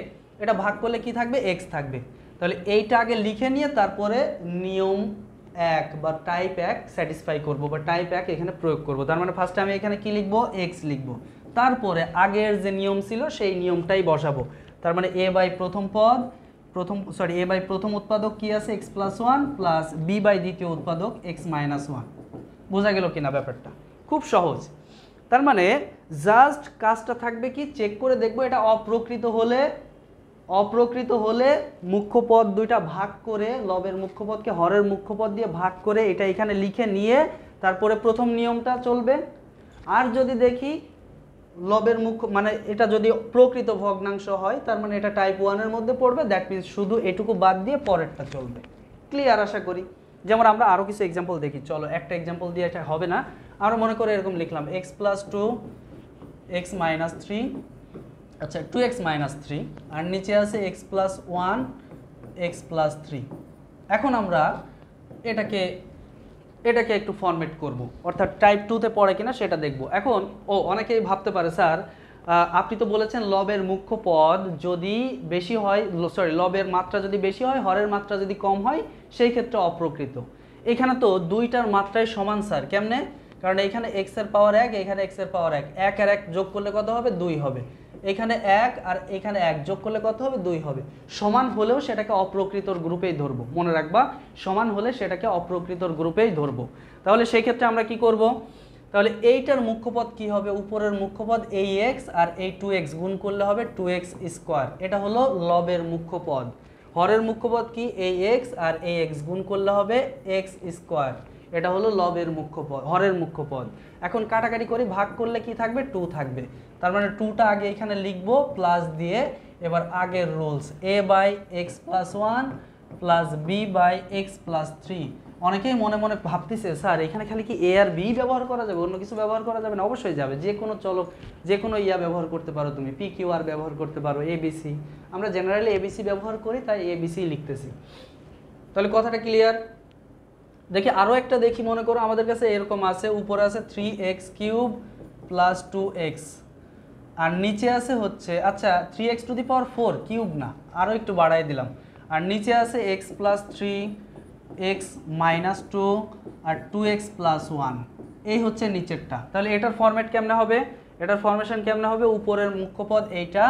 এটা ভাগ করলে কি থাকবে, x থাকবে। তাহলে এইটা আগে লিখে নিয়ে তারপরে নিয়ম 1 বা টাইপ 1 স্যাটিসফাই করব বা টাইপ 1 এখানে প্রয়োগ করব। তার মানে ফার্স্টে আমি এখানে কি লিখব, x লিখব, তারপরে আগের যে নিয়ম ছিল সেই নিয়মটাই বসাবো। তার মানে a বাই প্রথম পদ, a বাই প্রথম উৎপাদক কি আছে x+1 প্লাস b বাই দ্বিতীয় উৎপাদক x-1। বোঝা গেল কিনা ব্যাপারটা? খুব সহজ। তার মানে জাস্ট কাজটা থাকবে কি, চেক করে দেখবো এটা অপ্রকৃত হলে মুখ্য পদ দুইটা ভাগ করে, লবের মুখ্যপদকে হরের মুখ্যপদ দিয়ে ভাগ করে এটা এখানে লিখে নিয়ে তারপরে প্রথম নিয়মটা চলবে। আর যদি দেখি লবের মানে এটা যদি প্রকৃত ভগ্নাংশ হয় তার মানে এটা টাইপ 1 এর মধ্যে পড়বে, দ্যাট মিনস শুধু এটুকু বাদ দিয়ে পরেরটা চলবে। ক্লিয়ার আশা করি। যেমন আমরা আরও কিছু এক্সাম্পল দেখি, চলো একটা এক্সাম্পল দিয়ে এটা হবে না, আমরা মনে করে এরকম লিখলাম x+2 x-3, আচ্ছা 2x-3, আর নিচে আছে x+1 x+3। এখন আমরা এটাকে একটু ফরম্যাট করব, অর্থাৎ টাইপ 2তে পড়ে কিনা সেটা দেখব। এখন অনেকেই ভাবতে পারে স্যার আপনি তো বলেছেন লবের মুখ্য পদ যদি বেশি হয়, লবের মাত্রা যদি বেশি হয় হরের মাত্রা যদি কম হয় সেই ক্ষেত্রে অপ্রকৃত। এখানে তো দুইটার মাত্রাই সমান স্যার, কেমনে? কারণ এইখানে x এর পাওয়ার 1, এখানে x এর পাওয়ার 1, 1 আর 1 যোগ করলে কত হবে 2 হবে, এখানে 1 আর এখানে 1 যোগ করলে কত হবে 2 হবে। সমান হলেও সেটাকে অপ্রকৃতর গ্রুপেই ধরবো, মনে রাখবা সমান হলে সেটাকে অপ্রকৃতর গ্রুপেই ধরবো। তাহলে সেই ক্ষেত্রে আমরা কি করব, তাহলে এইটার মুখ্যপদ কি হবে, উপরের মুখ্যপদ এই x আর এই 2x গুণ করলে হবে 2x স্কয়ার, এটা হলো লবের মুখ্যপদ। হরের মুখ্যপদ কি এই x আর এই x গুণ করলে হবে x স্কয়ার, এটা হলো লবের মুখ্যপদ, হরের মুখ্যপদ। এখন কাটাকাটি করে ভাগ করলে কি থাকবে 2 থাকবে, তার মানে 2টা আগে এখানে লিখবো প্লাস দিয়ে, এবার আগের rules a by x plus 1 plus b by x plus 3। অনেকেই মনে মনে ভাবতেছে স্যার এখানে খালি কি a আর b ব্যবহার করা যাবে, অন্য কিছু ব্যবহার করা যাবে না? অবশ্যই যাবে, যে কোনো চলক যে কোনো ব্যবহার করতে পারো, তুমি p q r ব্যবহার করতে পারো, abc, আমরা জেনারেলি abc ব্যবহার করি তাই abc লিখতেছি। তাহলে কথাটা ক্লিয়ার? দেখি আরও একটা দেখি, মনে করো আমাদের কাছে এরকম আছে, উপরে আছে 3x কিউব প্লাস 2x আর নিচে আছে হচ্ছে আচ্ছা 3x to the power 4 cube না, আরও একটু বাড়াই দিলাম, আর নিচে আছে x প্লাস 3 x মাইনাস 2 আর 2x প্লাস 1, এই হচ্ছে নিচেরটা। তাহলে এটার ফরম্যাট কেমনে হবে, এটার ফরমেশন কেমনে হবে, উপরের মুখ্যপদ এইটা,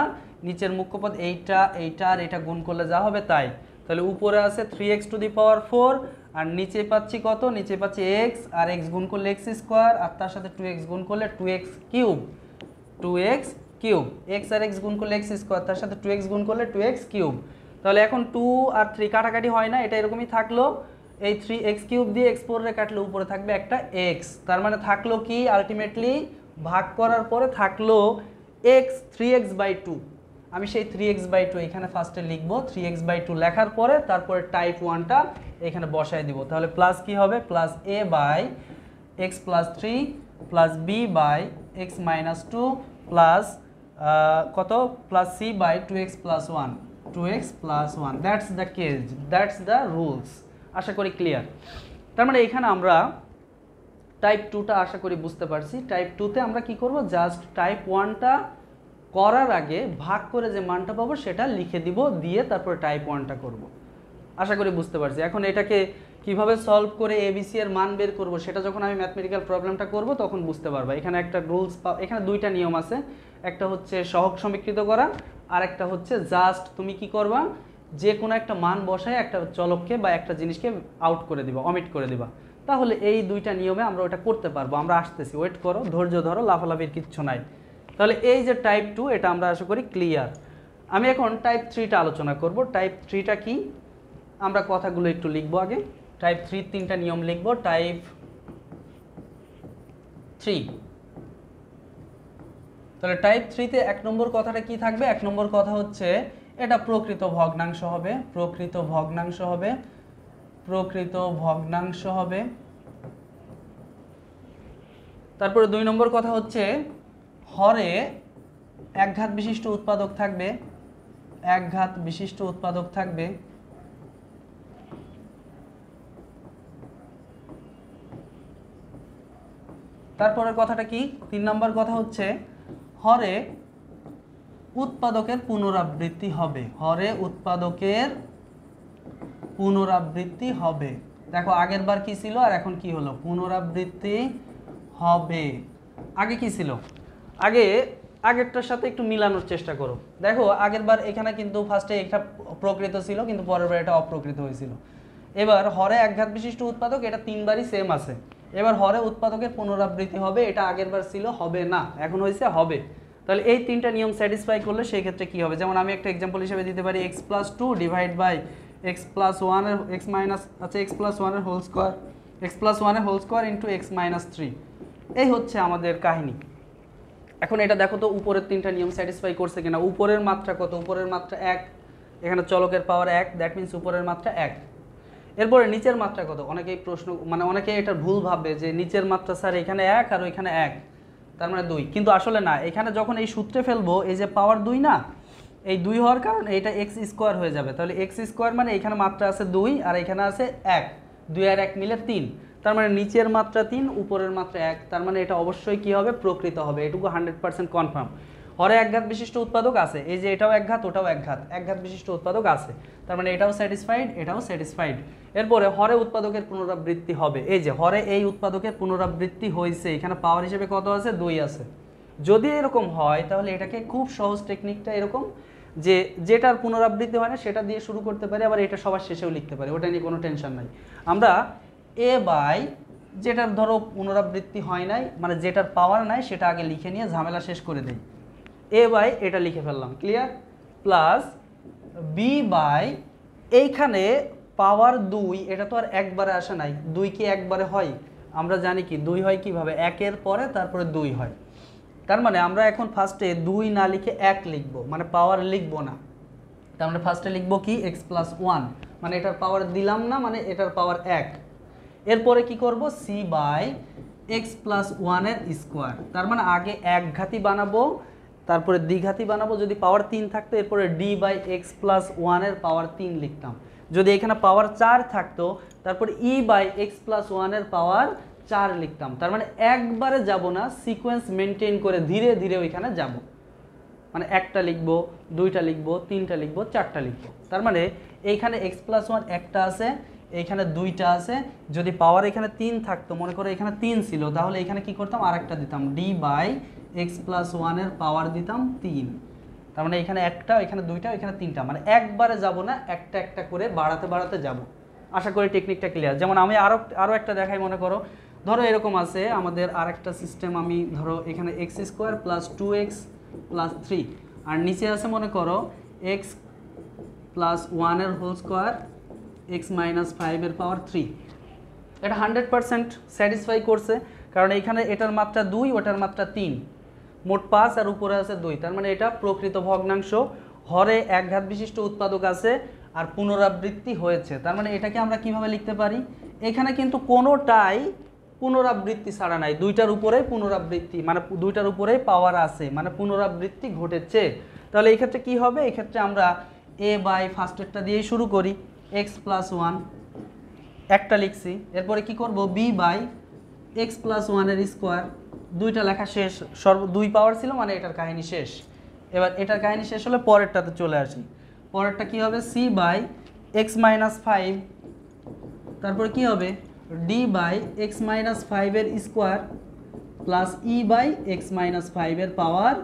নিচের মুখ্যপদ এইটা, এইটা আর এটা গুণ করলে যা হবে তাই। তাহলে উপরে আছে 3x টু দি পাওয়ার 4 আর নিচে পাচ্ছি কত, নিচে পাচ্ছি x আর x গুণ করলে x স্কয়ার আর তার সাথে 2x গুণ করলে 2x cube, 2x cube, x আর x গুণ করলে x স্কয়ার তার সাথে 2x গুণ করলে 2x কিউব। তাহলে এখন 2 আর 3 কাটাকাটি হয় না, এটা এরকমই থাকলো, এই 3x কিউব দিয়ে x4 রে কাটলে উপরে থাকবে একটা x, তার মানে থাকলো কি আলটিমেটলি ভাগ করার পরে থাকলো x 3x বাই 2। আমি সেই 3x বাই 2 এখানে ফার্স্টে লিখবো, 3x বাই 2 লেখার পরে তারপরে টাইপ 1টা এখানে বসায় দিব। তাহলে প্লাস কি হবে, plus a by x plus 3 plus b by x minus 2 plus কত plus c by 2x plus 1, 2x plus 1, that's the case, that's the rules. আশা করি ক্লিয়ার। তার মানে এখানে আমরা টাইপ 2টা আশা করি বুঝতে পারছি। টাইপ 2তে আমরা কি করব, জাস্ট টাইপ 1টা করার আগে ভাগ করে যে মানটা পাবো সেটা লিখে দিব, দিয়ে তারপর টাইপ 1টা করব। আশা করি বুঝতে পারছি। এখন এটাকে কিভাবে সলভ করে এবিসি এর মান বের করব সেটা যখন আমি ম্যাথমেটিক্যাল প্রবলেমটা করব তখন বুঝতে পারবা। এখানে একটা রুলস, এখানে দুইটা নিয়ম আছে, একটা হচ্ছে সহগ সমীকৃত করা আর একটা হচ্ছে জাস্ট তুমি কি করবা, যে কোনো একটা মান বসায় একটা চলককে বা একটা জিনিসকে আউট করে দিবা, অমিট করে দিবা। তাহলে এই দুইটা নিয়মে আমরা ওটা করতে পারবো। আমরা আসতেছি, ওয়েট করো, ধৈর্য ধরো, লাফালাফির কিচ্ছু নাই। তাহলে এই যে টাইপ 2 এটা আমরা আশা করি ক্লিয়ার। আমি এখন টাইপ 3টা আলোচনা করব। টাইপ 3টা কি, আমরা কথাগুলো একটু লিখবো আগে। টাইপ 3 তিনটা নিয়ম লিখবো। টাইপ 3, তাহলে টাইপ 3তে 1 নম্বর কথাটা কি থাকবে, 1 নম্বর কথা হচ্ছে এটা প্রকৃত ভগ্নাংশ হবে, প্রকৃত ভগ্নাংশ হবে, প্রকৃত ভগ্নাংশ হবে। তারপরে 2 নম্বর কথা হচ্ছে হরে একঘাত বিশিষ্ট উৎপাদক থাকবে, একঘাত বিশিষ্ট উৎপাদক থাকবে। তারপরের কথাটা কি, 3 নম্বর কথা হচ্ছে হরে উৎপাদকের পুনরাবৃত্তি হবে, হরে উৎপাদকের পুনরাবৃত্তি হবে। দেখো আগের বার কি ছিল আর এখন কি হলো, পুনরাবৃত্তি হবে। আগে কি ছিল, আগেরটার সাথে একটু মিলানোর চেষ্টা করো। দেখো আগের বার এখানে কিন্তু ফার্স্টে এটা প্রকৃত ছিল কিন্তু পরের বার এটা অপ্রকৃত হয়েছিল। এবার হরে একঘাত বিশিষ্ট উৎপাদক, এটা 3 বারই সেম আছে। এবার হরে উৎপাদকের পুনরাবৃত্তি হবে, এটা আগের বার ছিল হবে না, এখন হয়েছে হবে। তাহলে এই 3টা নিয়ম স্যাটিসফাই করলে সেই ক্ষেত্রে কি হবে, যেমন আমি একটা এক্সাম্পল হিসেবে দিতে পারি x + 2 ডিভাইড বাই x + 1 এর x মাইনাস, আচ্ছা x + 1 এর হোল স্কয়ার, x + 1 এর হোল স্কয়ার ইনটু x - 3। এই হচ্ছে আমাদের কাহিনী। এখন এটা দেখো তো উপরের 3টা নিয়ম স্যাটিসফাই করছে কিনা। উপরের মাত্রা কত, উপরের মাত্রা 1, এখানে চলকের পাওয়ার 1, দ্যাট মিন্স উপরের মাত্রা 1। এরপরে নিচের মাত্রা কত, অনেকেই প্রশ্ন মানে অনেকে এটা ভুল ভাববে যে নিচের মাত্রা স্যার এখানে 1 আর ওইখানে 1, তার মানে 2, কিন্তু আসলে না। এখানে যখন এই সূত্রে ফেলবো এই যে পাওয়ার 2 না, এই 2 হওয়ার কারণে এটা x স্কয়ার হয়ে যাবে। তাহলে x স্কয়ার মানে এখানে মাত্রা আছে 2 আর এখানে আছে 1, 2 আর 1 মিলে 3, তার মানে নিচের মাত্রা 3 উপরের মাত্রা 1, তার মানে এটা অবশ্যই কি হবে, প্রকৃত হবে। এটুকু 100% কনফার্ম। হরে একঘাত বিশিষ্ট উৎপাদক আছে, এই যে এটাও একঘাত ওটাও একঘাত বিশিষ্ট উৎপাদক আছে, তার মানে এটাও স্যাটিসফাইড এটাও স্যাটিসফাইড। এরপরে হরে উৎপাদকের পুনরাবৃত্তি হবে, এই যে হরে এই উৎপাদকের পুনরাবৃত্তি হয়েছে, এখানে পাওয়ার হিসেবে কত আছে 2 আছে। যদি এরকম হয় তাহলে এটাকে খুব সহজ টেকনিকটা এরকম যে যেটার পুনরাবৃত্তি হয় না সেটা দিয়ে শুরু করতে পারি, আবার এটা সবার শেষেও লিখতে পারি, ওটা নিয়ে কোনো টেনশন নাই। আমরা এ বাই যেটার ধরো পুনরাবৃত্তি হয় নাই মানে যেটার পাওয়ার নাই সেটা আগে লিখে নিয়ে ঝামেলা শেষ করে দেই, এ বাই এটা লিখে ফেললাম, ক্লিয়ার, প্লাস বি বাই এইখানে পাওয়ার 2, এটা তো আর একবারে আসে নাই, 2 কি একবারে হয়? আমরা জানি কি 2 হয় কিভাবে, 1-এর পরে তারপরে 2 হয়। তার মানে আমরা এখন ফার্স্টে 2 না লিখে 1 লিখব, মানে পাওয়ার লিখব না। তার মানে ফার্স্টে লিখব কি x + 1, মানে এটার পাওয়ার দিলাম না, মানে এটার পাওয়ার 1। এরপরে কি করব c বাই x + 1 এর স্কোয়ার, তার মানে আগে একঘাতি বানাবো তারপরে দ্বিঘাতি বানাবো, যদি পাওয়ার 3 থাকতো এরপরে d বাই x + 1 এর পাওয়ার 3 লিখতাম, যদি এখানে পাওয়ার 4 থাকতো তারপর e বাই x + 1 এর পাওয়ার 4 লিখতাম। তার মানে একবারে যাব না, সিকোয়েন্স মেনটেন করে ধীরে ধীরে ওইখানে যাব, মানে একটা লিখবো, দুইটা লিখবো, তিনটা লিখবো, চারটা লিখবো। তার মানে এইখানে x + 1 একটা আছে, এইখানে দুইটা আছে, যদি পাওয়ার এখানে 3 থাকতো, মনে করো এখানে 3 ছিল, তাহলে এখানে কি করতাম আরেকটা দিতাম, d বাই x + 1 এর পাওয়ার দিতাম 3। তার মানে এখানে একটা, এখানে দুইটা, এখানে তিনটা, মানে একবারে যাব না, একটা একটা করে বাড়াতে বাড়াতে যাব। আশা করি টেকনিকটা ক্লিয়ার। যেমন আমি আরও একটা দেখাই, মনে করো ধরো এরকম আছে আমাদের আরেকটা সিস্টেম, আমি ধরো এখানে x² + 2x + 3 আর নিচে আছে মনে করো x + 1 এর হোল স্কোয়ার x - 5 এর পাওয়ার 3। এটা 100% স্যাটিসফাই করছে, কারণ এখানে এটার মাত্রা 2 ওটার মাত্রা 3, মোট 5 আর উপরে আছে 2। তার মানে এটা প্রকৃত ভগ্নাংশ, হরে একঘাত বিশিষ্ট উৎপাদক আছে আর পুনরাবৃত্তি হয়েছে। তার মানে এটাকে আমরা কিভাবে লিখতে পারি, এখানে কিন্তু কোনোটাই পুনরাবৃত্তি ছাড়া নাই, দুইটার উপরেই পুনরাবৃত্তি, মানে দুইটার উপরেই পাওয়ার আছে, মানে পুনরাবৃত্তি ঘটেছে। তাহলে এই ক্ষেত্রে কি হবে, এই ক্ষেত্রে আমরা a বাই ফার্স্টেরটা দিয়েই শুরু করি, x + 1 একটা লিখছি, এরপরে কি করব b বাই x + 1 এর স্কোয়ার, দুইটা লেখা শেষ, সর্ব 2 পাওয়ার ছিল মানে এটার কাহিনী শেষ। এবার এটার কাহিনী শেষ হলে পরেরটাতে চলে আসি, পরেরটা কি হবে c বাই x - 5, তারপর কি হবে d বাই x - 5 এর square plus e by x - 5 এর পাওয়ার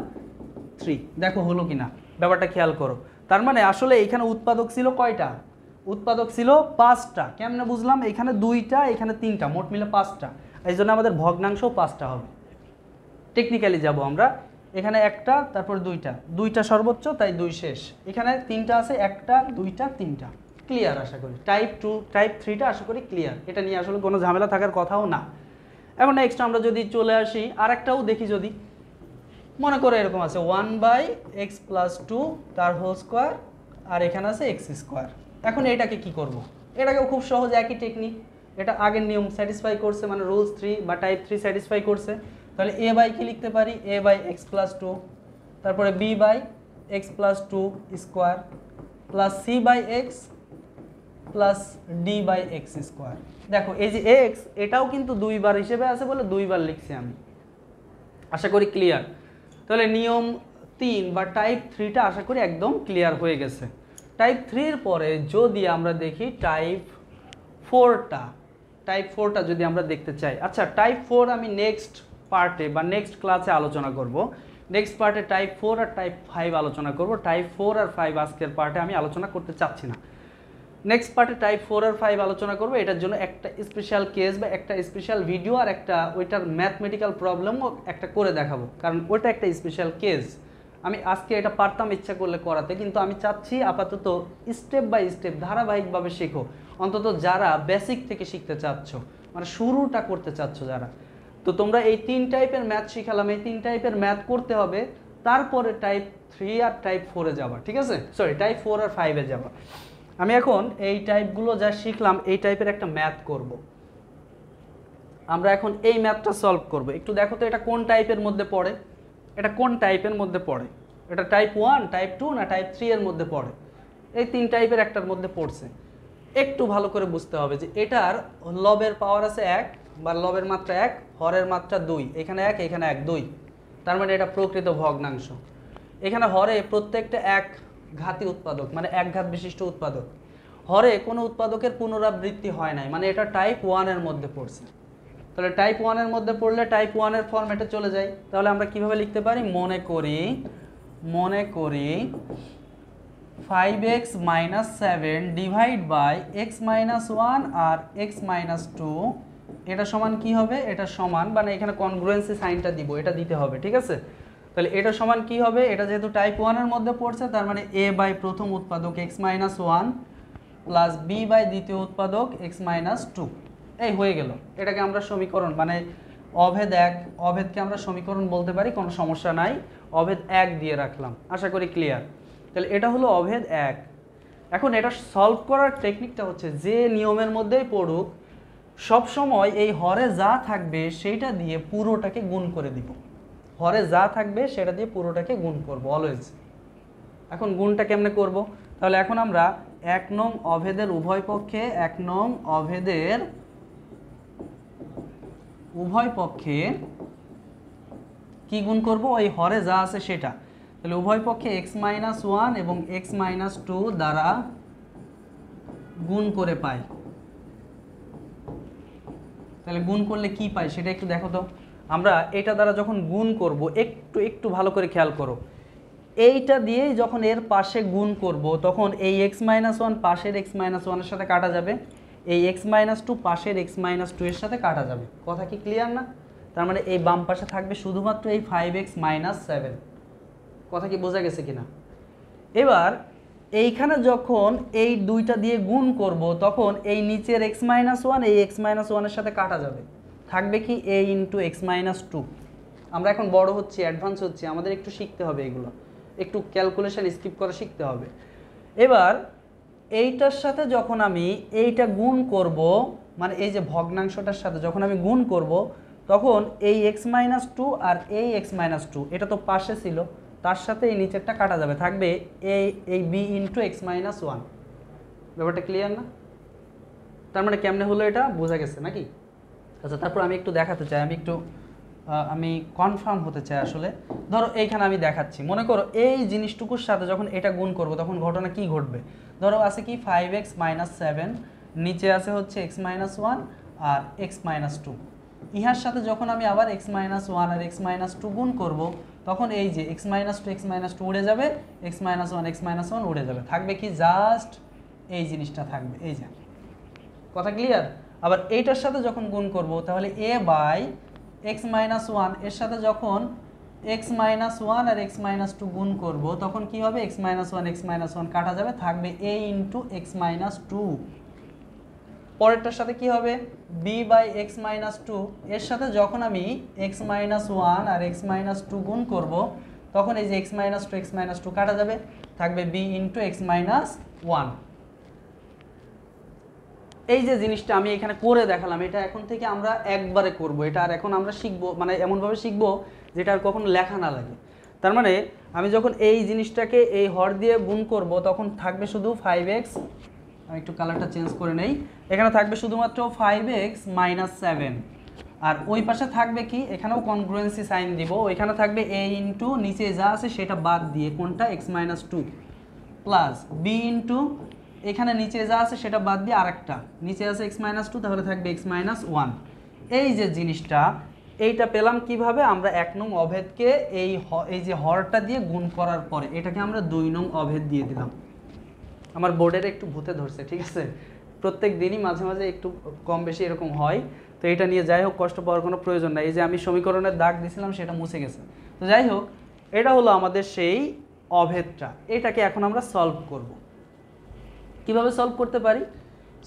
3। দেখো হলো কিনা, ব্যাপারটা খেয়াল করো। তার মানে আসলে এখানে উৎপাদক ছিল কয়টা, উৎপাদক ছিল 5টা। কেমনে বুঝলাম, এখানে 2টা এখানে 3টা, মোট মিলে 5টা, এই জন্য আমাদের ভগ্নাংশ 5টা হবে। টেকনিক্যালি যাব আমরা, এখানে একটা তারপর দুইটা সর্বোচ্চ, তাই 2 শেষ, এখানে 3টা আছে, একটা দুইটা তিনটা, ক্লিয়ার আশা করি। টাইপ 2 টাইপ 3টা আশা করি ক্লিয়ার, এটা নিয়ে আসলে কোনো ঝামেলা থাকার কথাও না। এখন নেক্সট আমরা যদি চলে আসি আরেকটাও দেখি, যদি মনে করে এরকম আছে 1 বাই x + 2 তার হোল স্কোয়ার আর এখানে আছে x²। এখন এটাকে কি করব, এটাকেও খুব সহজ, একই টেকনিক, এটা আগের নিয়ম স্যাটিসফাই করছে, মানে রুলস 3 বা টাইপ 3 স্যাটিসফাই করছে। তাহলে a বাই কি লিখতে পারি, a বাই x + 2, তারপরে b by x + 2 square plus c by x plus d by x²। দেখো এই যে x এটাও কিন্তু 2 বার হিসেবে আছে বলে 2 বার লিখছি আমি, আশা করি ক্লিয়ার। তাহলে নিয়ম 3 বা টাইপ 3টা আশা করি একদম ক্লিয়ার হয়ে গেছে। টাইপ 3 এর পরে যদি আমরা দেখি টাইপ 4টা যদি আমরা দেখতে চাই, আচ্ছা টাইপ 4 আমি নেক্সট পার্টে বা নেক্সট ক্লাসে আলোচনা করব। নেক্সট পার্টে টাইপ 4 আর টাইপ 5 আলোচনা করব। টাইপ 4 আর 5 আজকের পার্টে আমি আলোচনা করতে চাচ্ছি না, নেক্সট পার্টে টাইপ 4 আর 5 আলোচনা করব। এটার জন্য একটা স্পেশাল কেস বা একটা স্পেশাল ভিডিও আর একটা ওইটার ম্যাথমেটিক্যাল প্রবলেমও একটা করে দেখাবো, কারণ ওইটা একটা স্পেশাল কেস। আমি আজকে এটা পারতাম ইচ্ছা করলে করাতে, কিন্তু আমি চাচ্ছি আপাতত স্টেপ বাই স্টেপ ধারাবাহিকভাবে শেখো, অন্তত যারা বেসিক থেকে শিখতে চাচ্ছ, মানে শুরুটা করতে চাচ্ছ যারা। তো তোমরা এই 3 টাইপের ম্যাথ শিখালাম, এই 3 টাইপের ম্যাথ করতে হবে, তারপরে টাইপ 3 আর টাইপ 4-এ যাবা, ঠিক আছে, সরি টাইপ 4 আর 5-এ যাবা। আমি এখন এই টাইপগুলো যা শিখলাম এই টাইপের একটা ম্যাথ করব। আমরা এখন এই ম্যাথটা সলভ করব। একটু দেখো তো এটা কোন টাইপের মধ্যে পড়ে, এটা কোন টাইপের মধ্যে পড়ে, এটা টাইপ 1 টাইপ 2 না টাইপ 3 এর মধ্যে পড়ে, এই 3 টাইপের একটার মধ্যে পড়ছে। একটু ভালো করে বুঝতে হবে যে এটার লবের পাওয়ার আছে 1 বা লবের মাত্রা 1, হরের মাত্রা 2, এখানে 1 এখানে 1 2, তার মানে এটা প্রকৃত ভগ্নাংশ। এখানে হরে প্রত্যেকটা এক ঘাতি উৎপাদক, মানে এক ঘাত বিশিষ্ট উৎপাদক। হরে কোনো উৎপাদকের পুনরাবৃত্তি হয় নাই, মানে এটা টাইপ 1 এর মধ্যে পড়ছে। তাহলে টাইপ 1 এর মধ্যে পড়লে টাইপ 1 এর ফরম্যাটে চলে যায়। তাহলে আমরা কিভাবে লিখতে পারি? মনে করি 5x - 7 ডিভাইড বাই x - 1 আর x - 2, এটা সমান কি হবে? এটা সমান, মানে এখানে কনগ্রুয়েন্সি সাইনটা দিব, এটা দিতে হবে, ঠিক আছে? তাহলে এটা সমান কি হবে? এটা যেহেতু টাইপ 1 এর মধ্যে পড়ছে, তার মানে a বাই প্রথম উৎপাদক x - 1 প্লাস b বাই দ্বিতীয় উৎপাদক x - 2, এই হয়ে গেল। এটাকে আমরা সমীকরণ, মানে অভেদ 1, অভেদকে আমরা সমীকরণ বলতে পারি, কোনো সমস্যা নাই। অভেদ 1 দিয়ে রাখলাম, আশা করি ক্লিয়ার। তাহলে এটা হলো অভেদ 1। এখন এটা সলভ করার টেকনিকটা হচ্ছে, যে নিয়মের মধ্যেই পড়ুক সব সময় এই হরে যা থাকবে সেইটা দিয়ে পুরোটাকে গুণ করে দিব। হরে যা থাকবে সেটা দিয়ে পুরোটাকে গুণ করব অলওয়েজ। এখন গুণটা কেমনে করব? তাহলে এখন আমরা 1 নং অভেদের উভয় পক্ষে, 1 নং অভেদের উভয় পক্ষে কি গুণ করব? ওই হরে যা আছে সেটা। তাহলে উভয় পক্ষে x - 1 এবং x - 2 দ্বারা গুণ করে পাই। তাহলে গুণ করলে কি পাই সেটা একটু দেখো তো। আমরা এটা দ্বারা যখন গুণ করব, একটু ভালো করে খেয়াল করো, এইটা দিয়েই যখন এর পাশে গুণ করব তখন এই x - 1 পাশের x - 1 এর সাথে কাটা যাবে, এই x - 2 পাশের x - 2 এর সাথে কাটা যাবে। কথা কি ক্লিয়ার না? তার মানে এই বাম পাশে থাকবে শুধুমাত্র এই 5x - 7। কথা কি বোঝা গেছে কিনা? এবার এইখানে যখন এই দুইটা দিয়ে গুণ করব তখন এই নিচের x - 1 এই x - 1 এর সাথে কাটা যাবে, থাকবে কি a × x - 2। আমরা এখন বড় হচ্ছি, অ্যাডভান্স হচ্ছি, আমাদের একটু শিখতে হবে, এগুলো একটু ক্যালকুলেশন স্কিপ করা শিখতে হবে। এবার এইটার সাথে যখন আমি এইটা গুণ করব, মানে এই যে ভগ্নাংশটার সাথে যখন আমি গুণ করব তখন এই x - 2 আর এই x - 2, এটা তো পাশে ছিল, তার সাথে এই নিচেরটা কাটা যাবে, থাকবে এই b × x - 1। ব্যাপারটা ক্লিয়ার না? তার মানে কেমনে হলো এটা বোঝা গেছে নাকি? আচ্ছা, তারপর আমি একটু দেখাতে চাই, আমি কনফার্ম হতে চাই আসলে। ধরো এইখানে আমি দেখাচ্ছি, মনে করো এই জিনিসটুকুর সাথে যখন এটা গুণ করব তখন ঘটনা কি ঘটবে? ধরো আছে কি 5x - 7, নিচে আছে হচ্ছে x - 1 আর x - 2। ইহার সাথে যখন আমি আবার x - 1 আর x - 2 গুণ করব তখন এই যে x - 2 x - 2 উড়ে যাবে, x - 1 x - 1 উড়ে যাবে, থাকবে কি জাস্ট এই জিনিসটা থাকবে, এই যে। কথা ক্লিয়ার? আবার এইটার সাথে যখন গুণ করব তাহলে a বাই x - 1 এর সাথে যখন x - 1 আর x - 2 গুণ করব তখন কি হবে? x - 1 x - 1 কাটা যাবে, থাকবে a × x - 2। পরেরটার সাথে কি হবে? b বাই x - 2 এর সাথে যখন আমি x - 1 আর x - 2 গুণ করব তখন এই যে x - 2 x - 2 কাটা যাবে, থাকবে b × x - 1। এই যে জিনিসটা আমি এখানে করে দেখালাম, এটা এখন থেকে আমরা একবারে করব, এটা আর এখন আমরা শিখবো, মানে এমনভাবে শিখবো যেটা আর কখনো লেখা না লাগে। তার মানে আমি যখন এই জিনিসটাকে এই হর দিয়ে গুণ করব তখন থাকবে শুধু 5x, আমি একটু কালারটা চেঞ্জ করে নেই, এখানে থাকবে শুধুমাত্র 5x - 7, আর ওই পাশে থাকবে কি, এখানেও কনগ্রুয়েন্সি সাইন দিব, ওইখানে থাকবে a × নিচে যা আছে সেটা বাদ দিয়ে, কোনটা? x - 2 প্লাস b × এখানে নিচে যা আছে সেটা বাদ দিয়ে আরেকটা, নিচে আছে x - 2, তাহলে থাকবে x - 1। এই যে জিনিসটা, এইটা পেলাম কিভাবে? আমরা 1 নং অভেদকে এই যে হরটা দিয়ে গুণ করার পরে এটাকে আমরা 2 নং অভেদ দিয়ে দিলাম। আমার বোর্ডের একটু ভূতে ধরছে, ঠিক আছে? প্রত্যেক দিনই মাঝে মাঝে একটু কম বেশি এরকম হয়, তো এটা নিয়ে যাই হোক কষ্ট পাওয়ার কোনো প্রয়োজন নাই। এই যে আমি সমীকরণের দাগ দিয়েছিলাম সেটা মুছে গেছে, তো যাই হোক, এটা হলো আমাদের সেই অভেদটা। এটাকে এখন আমরা সলভ করব। কিভাবে সলভ করতে পারি?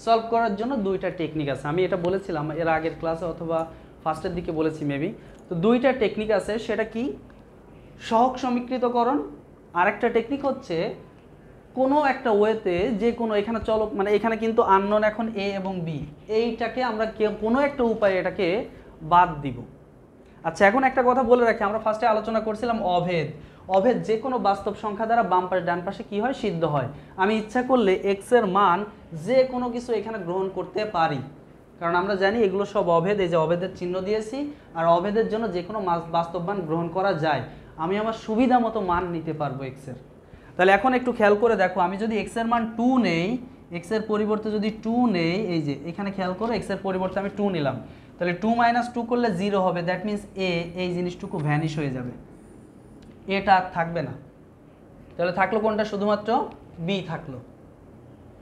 সলভ করার জন্য দুইটা টেকনিক আছে, আমি এটা বলেছিলাম এর আগের ক্লাসে অথবা ফার্স্টের দিকে বলেছি মেবি। তো দুইটা টেকনিক আছে, সেটা কি? সহগ সমীকৃতকরণ, আরেকটা টেকনিক হচ্ছে কোনো একটা ওয়েতে যে কোনো, এখানে চলক, মানে এখানে কিন্তু আননোন এখন a এবং b, এইটাকে আমরা কোনো একটা উপায়ে এটাকে বাদ দিব। আচ্ছা, এখন একটা কথা বলে রাখি, আমরা ফার্স্টে আলোচনা করছিলাম অভেদ। অভেদ যে কোনো বাস্তব সংখ্যা দ্বারা বাম পাশে ডান পাশে কি হয়? সিদ্ধ হয়। আমি ইচ্ছা করলে x এর মান যে কোনো কিছু এখানে গ্রহণ করতে পারি, কারণ আমরা জানি এগুলো সব অভেদ। এই যে অভেদের চিহ্ন দিয়েছি, আর অভেদের জন্য যে কোনো বাস্তব মান গ্রহণ করা যায়। আমি আমার সুবিধা মতো মান নিতে পারবো এক্সের। তাহলে এখন একটু খেয়াল করে দেখো, আমি যদি এক্সের মান 2 নেই, এক্সের পরিবর্তে যদি 2 নেই, এই যে এখানে খেয়াল করো এক্সের পরিবর্তে আমি 2 নিলাম, তাহলে 2 - 2 করলে 0 হবে। দ্যাট মিন্স এই জিনিসটুকু ভ্যানিশ হয়ে যাবে, এটা আর থাকবে না। তাহলে থাকলো কোনটা? শুধুমাত্র বি থাকলো।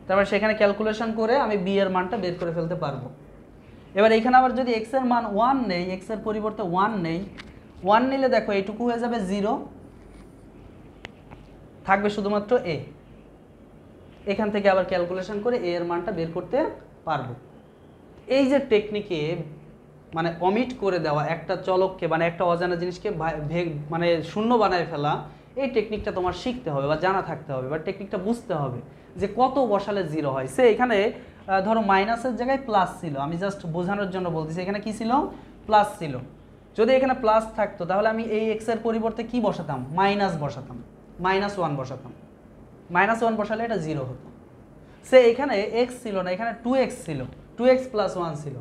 তারপর সেখানে ক্যালকুলেশন করে আমি বি এর মানটা বের করে ফেলতে পারবো। এবার এখানে আবার যদি এক্স এর মান 1 নেই, এক্স এর পরিবর্তে 1 নেই, 1 নিলে দেখো এইটুকু হয়ে যাবে 0, থাকবে শুধুমাত্র এ। এখান থেকে আবার ক্যালকুলেশন করে এ এর মানটা বের করতে পারবো। এই যে টেকনিকে মানে অমিট করে দেওয়া একটা চলককে, মানে একটা অজানা জিনিসকে মানে শূন্য বানায় ফেলা, এই টেকনিকটা তোমার শিখতে হবে বা জানা থাকতে হবে বা টেকনিকটা বুঝতে হবে যে কত বসালে 0 হয়। সে এখানে ধরো মাইনাসের জায়গায় প্লাস ছিল, আমি জাস্ট বোঝানোর জন্য বলতেছি, এখানে কি ছিল? প্লাস ছিল। যদি এখানে প্লাস থাকতো তাহলে আমি এই এক্স এর পরিবর্তে কি বসাতাম? মাইনাস বসাতাম, -1 বসাতাম। -1 বসালে এটা 0 হতো। সে এখানে এক্স ছিল না, এখানে 2x ছিল, 2x + 1 ছিল।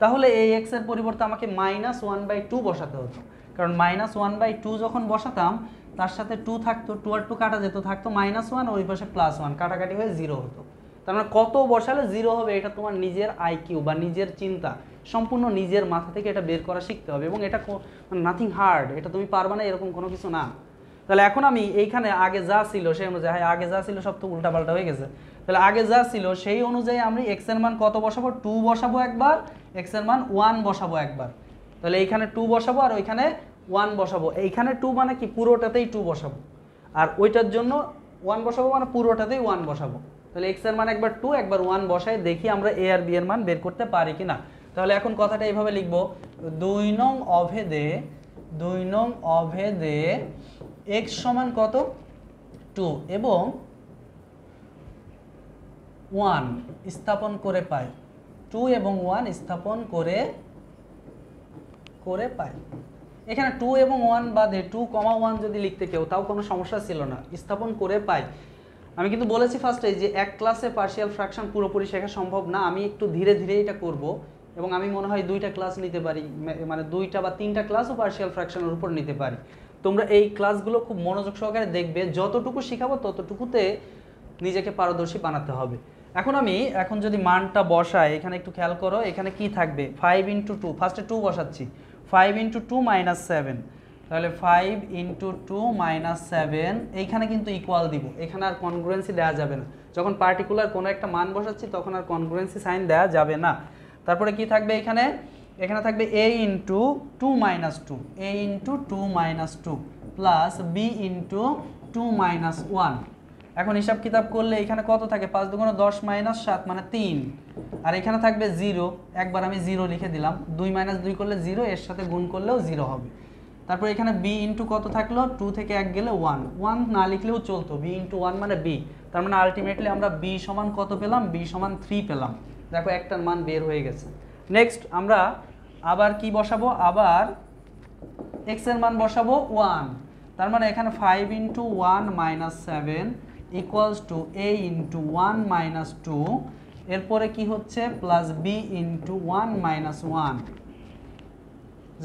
তাহলে এই এক্স এর পরিবর্তে আমাকে -1/2 বসাতে হতো, কারণ -1/2 যখন বসাতাম তার সাথে 2 থাকতো, 2 আর 2 কাটা যেত, থাকতো -1, ওই পাশে +1, কাটাকাটি হয়ে 0 হতো। তার মানে কত বসালে 0 হবে এটা তোমার নিজের আইকিউ বা নিজের চিন্তা, সম্পূর্ণ নিজের মাথা থেকে এটা বের করা শিখতে হবে। এবং এটা নাথিং হার্ড, এটা তুমি পারবে না এরকম কোনো কিছু না। তাহলে এখন আমি এইখানে আগে যা ছিল সেই অনুযায়ী, হ্যাঁ আগে যা ছিল সব তো উল্টাপাল্টা হয়ে গেছে। তাহলে আগে যা ছিল সেই অনুযায়ী আমি এক্স এর মান কত বসাবো? 2 বসাবো একবার, এক্স এর মান 1 বসাবো একবার। তাহলে এইখানে 2 বসাবো আর ওইখানে 1 বসাবো। এইখানে 2 মানে কি? পুরোটাতেই 2 বসাবো। আর ওইটার জন্য 1 বসাবো মানে পুরোটাতেই 1 বসাবো। তাহলে এক্স এর মান একবার 2 একবার 1 বসাই, দেখি আমরা এ আর বি এর মান বের করতে পারি কিনা। তাহলে এখন কথাটা এইভাবে লিখবো, 2 নং অভেদে x সমান কত? 2 এবং 1 স্থাপন করে পাই, 2 এবং 1 স্থাপন করে পাই। এখানে 2 এবং 1 বাদে 2,1 যদি লিখতে কেউ তাও কোনো সমস্যা ছিল না, স্থাপন করে পাই। আমি কিন্তু বলেছি ফার্স্টে যে এক ক্লাসে পার্শিয়াল ফ্র্যাকশন পুরোপুরি শেখা সম্ভব না, আমি একটু ধীরে ধীরে এটা করব এবং আমি মনে হয় 2টা ক্লাস নিতে পারি, মানে 2টা বা 3টা ক্লাসও পার্শিয়াল ফ্র্যাকশনের উপর নিতে পারি। তোমরা এই ক্লাসগুলো খুব মনোযোগ সহকারে দেখবে, যতটুকু শেখাবো ততটুকুতে নিজেকে পারদর্শী বানাতে হবে। এখন যদি মানটা বসাই, এখানে একটু খেয়াল করো, এখানে কি থাকবে? 5 × 2, ফার্স্টে 2 বসাচ্ছি, 5 × 2 - 7, তাহলে 5 × 2 - 7, এইখানে কিন্তু ইকুয়াল দিব, এখানে আর কনগ্রুয়েন্সি দেওয়া যাবে না। যখন পার্টিকুলার কোনো একটা মান বসাচ্ছি তখন আর কনগ্রুয়েন্সি সাইন দেওয়া যাবে না। তারপরে কি থাকবে? এখানে থাকবে a × 2 - 2, a × 2 - 2 প্লাস b × 2 - 1। এখন হিসাব কিতাব করলে এখানে কত থাকে? 5 × 2 = 10 - 7 মানে 3, আর এখানে থাকবে 0, একবার আমি 0 লিখে দিলাম, 2 - 2 করলে 0, এর সাথে গুণ করলেও 0 হবে। তারপর এখানে b × কত থাকলো? 2 থেকে 1 গেলে 1, 1 না লিখলেও চলতো, b × 1 মানে b। তার মানে আলটিমেটলি আমরা b সমান কত পেলাম? b সমান 3 পেলাম। দেখো একটার মান বের হয়ে গেছে। নেক্সট আমরা আবার কি বসাবো? আবার x এর মান বসাবো 1। তার মানে এখানে 5 × 1 - 7 ইকুয়ালস টু a × 1 - 2, এরপরে কি হচ্ছে? Plus b × 1 - 1।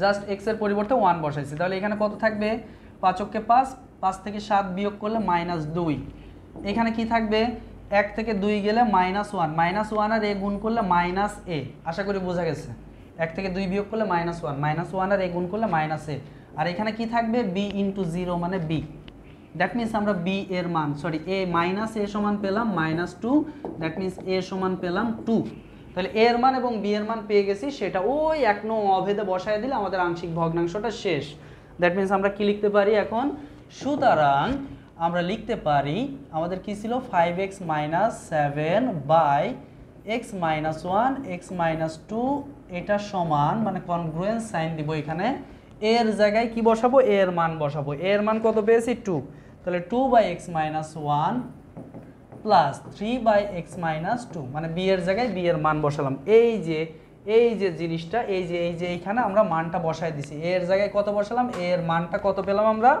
জাস্ট x এর পরিবর্তে 1 বসাইছি। তাহলে এখানে কত থাকবে? 5 × 5, 5 থেকে 7 বিয়োগ করলে -2। এখানে কি থাকবে? 1 থেকে 2 গেলে -1, -1 আর a গুণ করলে -a। আশা করি বোঝা গেছে। 1 থেকে 2 বিয়োগ করলে -1, -1 আর a গুণ করলে -a। আর এখানে কি থাকবে? b × 0 মানে b। দ্যাট মিন্স আমরা b এর মান, সরি a - a সমান পেলাম -2, দ্যাট মিন্স a সমান পেলাম 2। তাহলে a এর মান এবং b এর মান পেয়ে গেছি, সেটা ওই 1 নং অভেদে বসায় দিলে আমাদের আংশিক ভগ্নাংশটা শেষ। দ্যাট মিন্স আমরা কি লিখতে পারি এখন? সুতরাং আমরা লিখতে পারি আমাদের কি ছিল? 5x - 7 x - 1 x - 2, এটা সমান, মানে কনগ্রুয়েন্স সাইন দিব এখানে, এর জায়গায় কি বসাবো? a এর মান বসাবো। a এর মান কত পেয়েছি? 2। তাহলে 2/x - 1 প্লাস 3/x - 2, মানে b এর জায়গায় b এর মান বসালাম। এই যে জিনিসটা, এই যে এইখানে আমরা মানটা বসাই দিছি। a এর জায়গায় কত বসালাম? a এর মানটা কত পেলাম আমরা?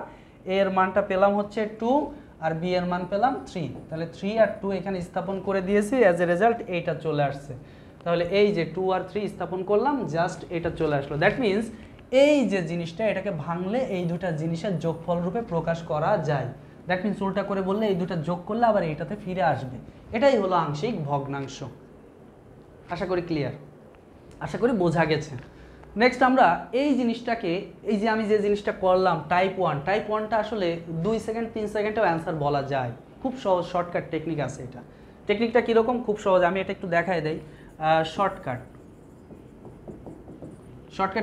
a এর মানটা পেলাম হচ্ছে 2 আর b এর মান পেলাম 3। তাহলে 3 আর 2 এখানে স্থাপন করে দিয়েছি, অ্যাজ এ রেজাল্ট এইটা চলে আসছে। তাহলে এই যে 2 আর 3 স্থাপন করলাম, জাস্ট এটা চলে আসলো। দ্যাট মিন্স এই যে জিনিসটা এটাকে ভাঙলে এই দুটা জিনিসের যোগফল রূপে প্রকাশ করা যায়। দ্যাট মিনস উল্টা করে বললে এই দুটা যোগ করলে আবার এইটাতে ফিরে আসবে। এটাই হলো আংশিক ভগ্নাংশ। আশা করি ক্লিয়ার, আশা করি বোঝা গেছে। নেক্সট আমরা এই জিনিসটাকে, এই যে আমি যে জিনিসটা করলাম টাইপ 1, টাইপ 1টা আসলে 2 সেকেন্ড 3 সেকেন্ডেও অ্যান্সার বলা যায়। খুব সহজ শর্টকাট টেকনিক আছে এটা। টেকনিকটা কীরকম? খুব সহজ, আমি এটা একটু দেখাই দেই। শর্টকাট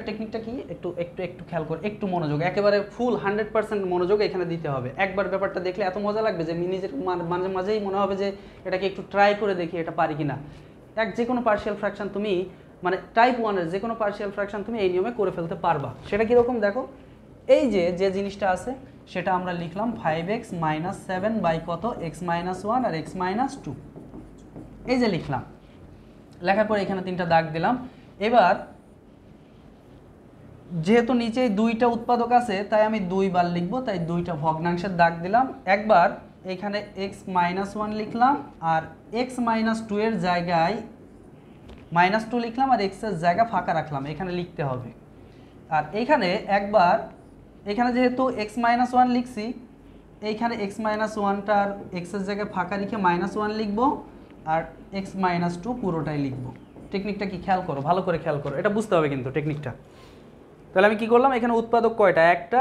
টেকনিকটা কি একটু একটু একটু খেয়াল করে, একটু মনোযোগ, একেবারে ফুল 100% মনোযোগ এখানে দিতে হবে। একবার ব্যাপারটা দেখলে এত মজা লাগবে যে নিজের মাঝে মাঝেই মনে হবে যে এটাকে একটু ট্রাই করে দেখি এটা পারি কিনা। যে কোনো পার্শিয়াল ফ্র্যাকশন তুমি মানে টাইপ 1-এর যে কোনো পার্শিয়াল ফ্র্যাকশন তুমি এই নিয়মে করে ফেলতে পারবা। সেটা কীরকম দেখো, এই যে জিনিসটা আছে সেটা আমরা লিখলাম 5x - 7 বাই কত x - 1 আর x - 2, এই যে লিখলাম। লেখার পরে এখানে 3টা দাগ দিলাম। এবার যেহেতু নিচে 2টা উৎপাদক আছে তাই আমি 2 বার লিখবো, তাই 2টা ভগ্নাংশের দাগ দিলাম। একবার এখানে x - 1 লিখলাম আর x - 2 এর জায়গায় -2 লিখলাম আর x এর জায়গা ফাঁকা রাখলাম, এখানে লিখতে হবে। আর এইখানে একবার এখানে যেহেতু x - 1 লিখছি, এইখানে x - 1টার x এর জায়গায় ফাঁকা রেখে -1 লিখবো আর x - 2 পুরোটাই লিখবো। টেকনিকটা কি খেয়াল করো, ভালো করে খেয়াল করো, এটা বুঝতে হবে কিন্তু টেকনিকটা। তাহলে আমি কি করলাম, এখানে উৎপাদক কয়টা? একটা,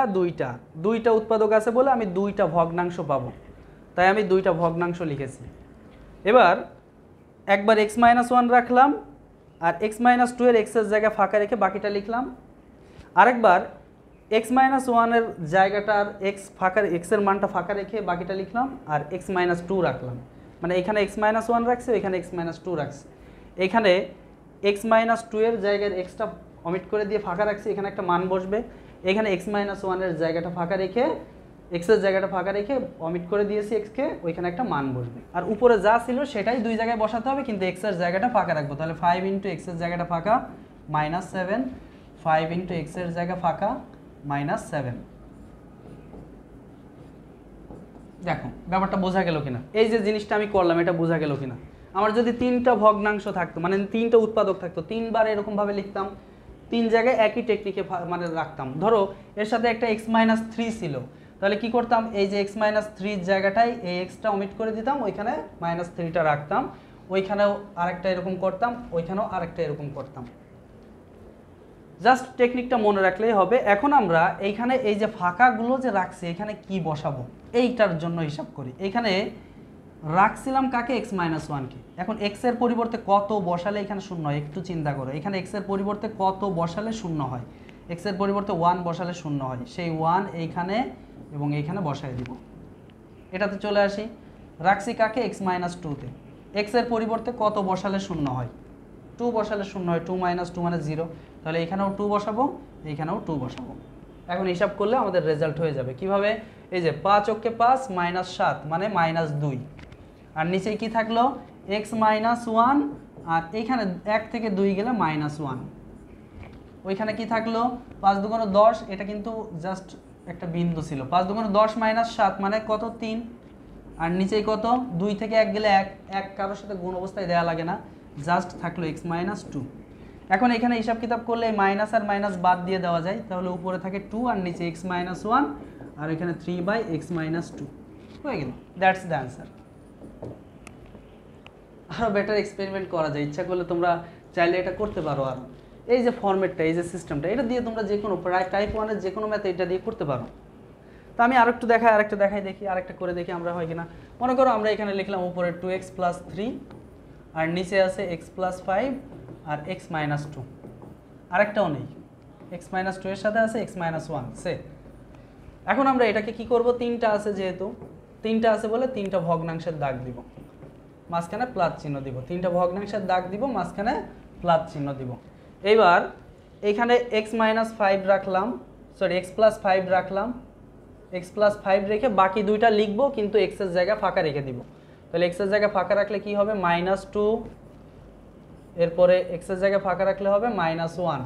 দুইটা উৎপাদক আছে বলে আমি 2টা ভগ্নাংশ পাবো, তাই আমি 2টা ভগ্নাংশ লিখেছি। এবার একবার x - 1 রাখলাম আর x - 2 এর x এর জায়গা ফাঁকা রেখে বাকিটা লিখলাম। আরেকবার x - 1 এর জায়গাটার x এর মানটা ফাঁকা রেখে বাকিটা লিখলাম আর x - 2 রাখলাম। মানে এখানে x - 1 রাখছি, এখানে x - 2 রাখছি। এখানে x - 2 এর জায়গার xটা অমিট করে দিয়ে ফাঁকা রাখছি, এখানে একটা মান বসবে। এখানে x - 1 এর জায়গাটা ফাঁকা রেখে x এর জায়গাটা ফাঁকা রেখে অমিট করে দিয়েছি x কে, ওইখানে একটা মান বসবে। আর উপরে যা ছিল সেটাই 2 জায়গায় বসাতে হবে, কিন্তু x এর জায়গাটা ফাঁকা রাখবো। তাহলে 5 × x এর জায়গাটা ফাঁকা -7, 5 × x এর জায়গা ফাঁকা -7। দেখো ব্যাপারটা বোঝা গেল কিনা, এই যে জিনিসটা আমি করলাম এটা বোঝা গেল কিনা। আমার যদি 3টা ভগ্নাংশ থাকতো, মানে 3টা উৎপাদক থাকতো, 3বার এরকমভাবে লিখতাম, 3 জায়গায় একই টেকনিকে মানে রাখতাম। ধরো এর সাথে একটা x - 3 ছিল, তাহলে কি করতাম, এই যে x - 3 জায়গাটায় এই xটা অমিট করে দিতাম, ওইখানে -3টা রাখতাম, ওইখানেও আরেকটা এরকম করতাম, ওইখানেও আরেকটা এরকম করতাম। জাস্ট টেকনিকটা মনে রাখলেই হবে। এখন আমরা এইখানে এই যে ফাঁকাগুলো যে রাখছি এখানে কি বসাবো এইটার জন্য হিসাব করি। এইখানে রাখছিলাম কাকে, x - 1 কে। এখন x এর পরিবর্তে কত বসালে এখানে শূন্য হয়, একটু চিন্তা করো। এখানে x এর পরিবর্তে কত বসালে শূন্য হয়, x এর পরিবর্তে 1 বসালে শূন্য হয়, সেই 1 এইখানে এবং এইখানে বসাই দিব। এটাতে চলে আসি, রাখছি কাকে, x - 2 তে। x এর পরিবর্তে কত বসালে শূন্য হয়, 2 বসালে শূন্য হয়, 2 - 2 মানে 0। তাহলে এখানেও 2 বসাবো, এইখানেও 2 বসাবো। এখন হিসাব করলে আমাদের রেজাল্ট হয়ে যাবে কিভাবে, এই যে 5 × 5 -7 মানে -2, আর নিচে কি থাকলো x - 1, আর এইখানে 1 থেকে 2 গেলে -1, ওইখানে কি থাকলো 5 × 2 = 10, এটা কিন্তু জাস্ট একটা বিন্দু ছিল। 5 × 2 = 10 - 7 মানে কত, 3, আর নিচেই কত, 2 থেকে 1 গেলে 1 কারোর সাথে গুণ অবস্থায় দেওয়া লাগে না, জাস্ট থাকলো x - 2। এখন এখানে হিসাব কিতাব করলে মাইনাস আর মাইনাস বাদ দিয়ে দেওয়া যায়, তাহলে উপরে থাকে 2 আর নিচে x - 1 আর এখানে 3/x - 2 হয়ে গেল। That's the answer. আরও বেটার এক্সপেরিমেন্ট করা যায়, ইচ্ছা করলে তোমরা চাইলে এটা করতে পারো। আর এই যে ফরম্যাটটা, এই যে সিস্টেমটা, এটা দিয়ে তোমরা যে কোনো প্রায় টাইপ 1-এর যে কোনো ম্যাথ এটা দিয়ে করতে পারো। তো আমি আরেকটা দেখাই দেখি, আরেকটা করে দেখি আমরা হয় কিনা। মনে করো আমরা এখানে লিখলাম উপরে 2x + 3 আর নিচে আছে x + 5 আর x - 2, আরেকটাও নেই, x - 2 এর সাথে আছে x - 1 সে। এখন আমরা এটাকে কি করব, 3টা আছে, যেহেতু 3টা আছে বলে 3টা ভগ্নাংশের দাগ দিব, মাঝখানে প্লাস চিহ্ন দিব। 3টা ভগ্নাংশের দাগ দিব, মাঝখানে প্লাস চিহ্ন দিব। এইবার এখানে x - 5 রাখলাম, সরি x + 5 রাখলাম, x + 5 রেখে বাকি দুইটা লিখবো, কিন্তু x এর জায়গা ফাঁকা রেখে দিব। তাহলে x এর জায়গা ফাঁকা রাখলে কি হবে, -2, এরপরে x এর জায়গা ফাঁকা রাখলে হবে -1,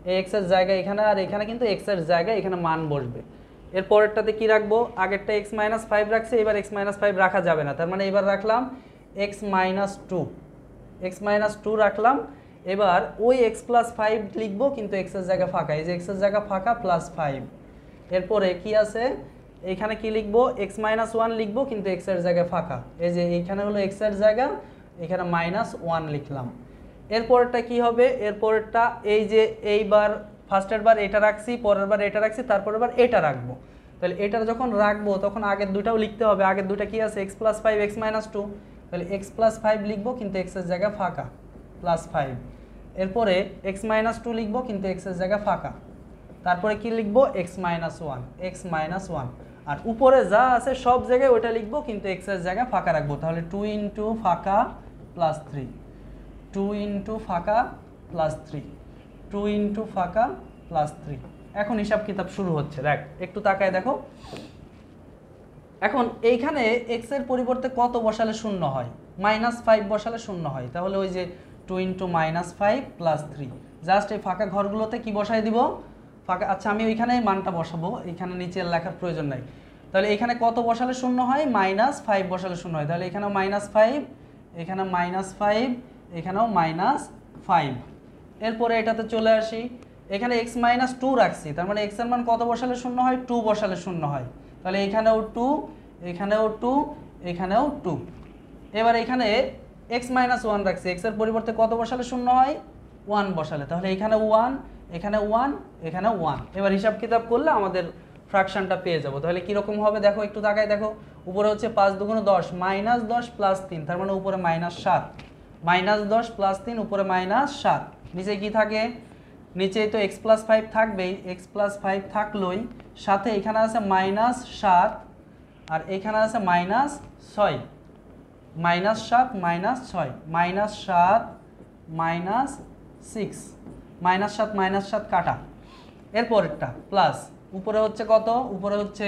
এই x এর জায়গা এখানে, আর এখানে কিন্তু x এর জায়গা এখানে মান বসবে। এর পরেরটাতে কি রাখবো, আগেরটা x - 5 রাখছে, এবার x - 5 রাখা যাবে না, তার মানে এবার রাখলাম x - 2, x - 2 রাখলাম। এবার ওই এক্স প্লাস ফাইভ লিখবো, কিন্তু এক্সের জায়গা ফাঁকা, এই যে এক্সের জায়গা ফাঁকা প্লাস ফাইভ। এরপরে কি আছে, এখানে কি লিখবো, এক্স মাইনাস ওয়ান লিখবো, কিন্তু এক্সের জায়গা ফাঁকা, এই যে এইখানে হলো এক্সের জায়গা, এখানে মাইনাস ওয়ান লিখলাম। এরপরটা কি হবে, এরপরটা এই যে এইবার ফার্স্টের বার এটা রাখছি, পরের বার এটা রাখছি, তারপরের বার এটা রাখবো। তাহলে এটা যখন রাখবো তখন আগের দুটাও লিখতে হবে। আগের দুটা কি আছে, x plus five x minus two, তাহলে এক্স প্লাস ফাইভ লিখবো, কিন্তু এক্সের জায়গা ফাঁকা প্লাস ফাইভ। এরপরে এক্স মাইনাস টু লিখবো, কিন্তু এক্সের জায়গা ফাঁকা। তারপরে কি লিখবো, x minus one, x minus one. আর উপরে যা আছে সব জায়গায় ওটা লিখবো, কিন্তু এক্সের জায়গা ফাঁকা রাখবো। তাহলে টু ইন্টু ফাঁকা প্লাস থ্রি, টু ইন্টু ফাঁকা প্লাস থ্রি, টু ইন্টু ফাঁকা প্লাস থ্রি। এখন হিসাব কিতাব শুরু হচ্ছে, দেখ একটু তাকায় দেখো। এখন এইখানে এক্স এর পরিবর্তে কত বসালে শূন্য হয়, মাইনাস ফাইভ বসালে শূন্য হয়। তাহলে ওই যে two into minus five plus three, just এই ফাঁকা ঘরগুলোতে কি বসাই দিব, ফাঁকা। আচ্ছা আমি ওইখানে মানটা বসাবো, এখানে নিচে লেখার প্রয়োজন নাই। তাহলে এখানে কত বসালে শূন্য হয়, মাইনাস ফাইভ বসালে শূন্য হয়। তাহলে এখানেও মাইনাস ফাইভ, এখানে মাইনাস ফাইভ, এখানেও মাইনাস ফাইভ। এরপরে এটাতে চলে আসি, এখানে এক্স মাইনাস টু রাখছি, তার মানে এক্স এর মান কত বসালে শূন্য হয়, টু বসালে শূন্য হয়। তাহলে এখানেও টু, এখানেও টু, এখানেও টু। এবার এখানে এক্স মাইনাস ওয়ান রাখছি, এক্স এর পরিবর্তে কত বসালে শূন্য হয়, ওয়ান বসালে। তাহলে এখানে ওয়ান, এখানে ওয়ান, এখানে ওয়ান। এবার হিসাব কিতাব করলে আমাদের ফ্র্যাকশনটা পেয়ে যাবো। তাহলে কীরকম হবে দেখো, একটু তাকায় দেখো। উপরে হচ্ছে 5 দুগুণ 10, মাইনাস 10 প্লাস 3, তার মানে উপরে মাইনাস 7, মাইনাস 10 প্লাস 3, উপরে মাইনাস 7। নিচে কি থাকে, নিচেই তো এক্স প্লাস ফাইভ থাকবেই, এক্স প্লাস ফাইভ থাকলোই, সাথে এখানে আছে মাইনাস 7, আর এখানে আছে minus 6, minus 7 minus 6, minus 7 minus 6, minus 7 minus 7 কাটা। এরপরেরটা প্লাস, উপরে হচ্ছে কত, উপরে হচ্ছে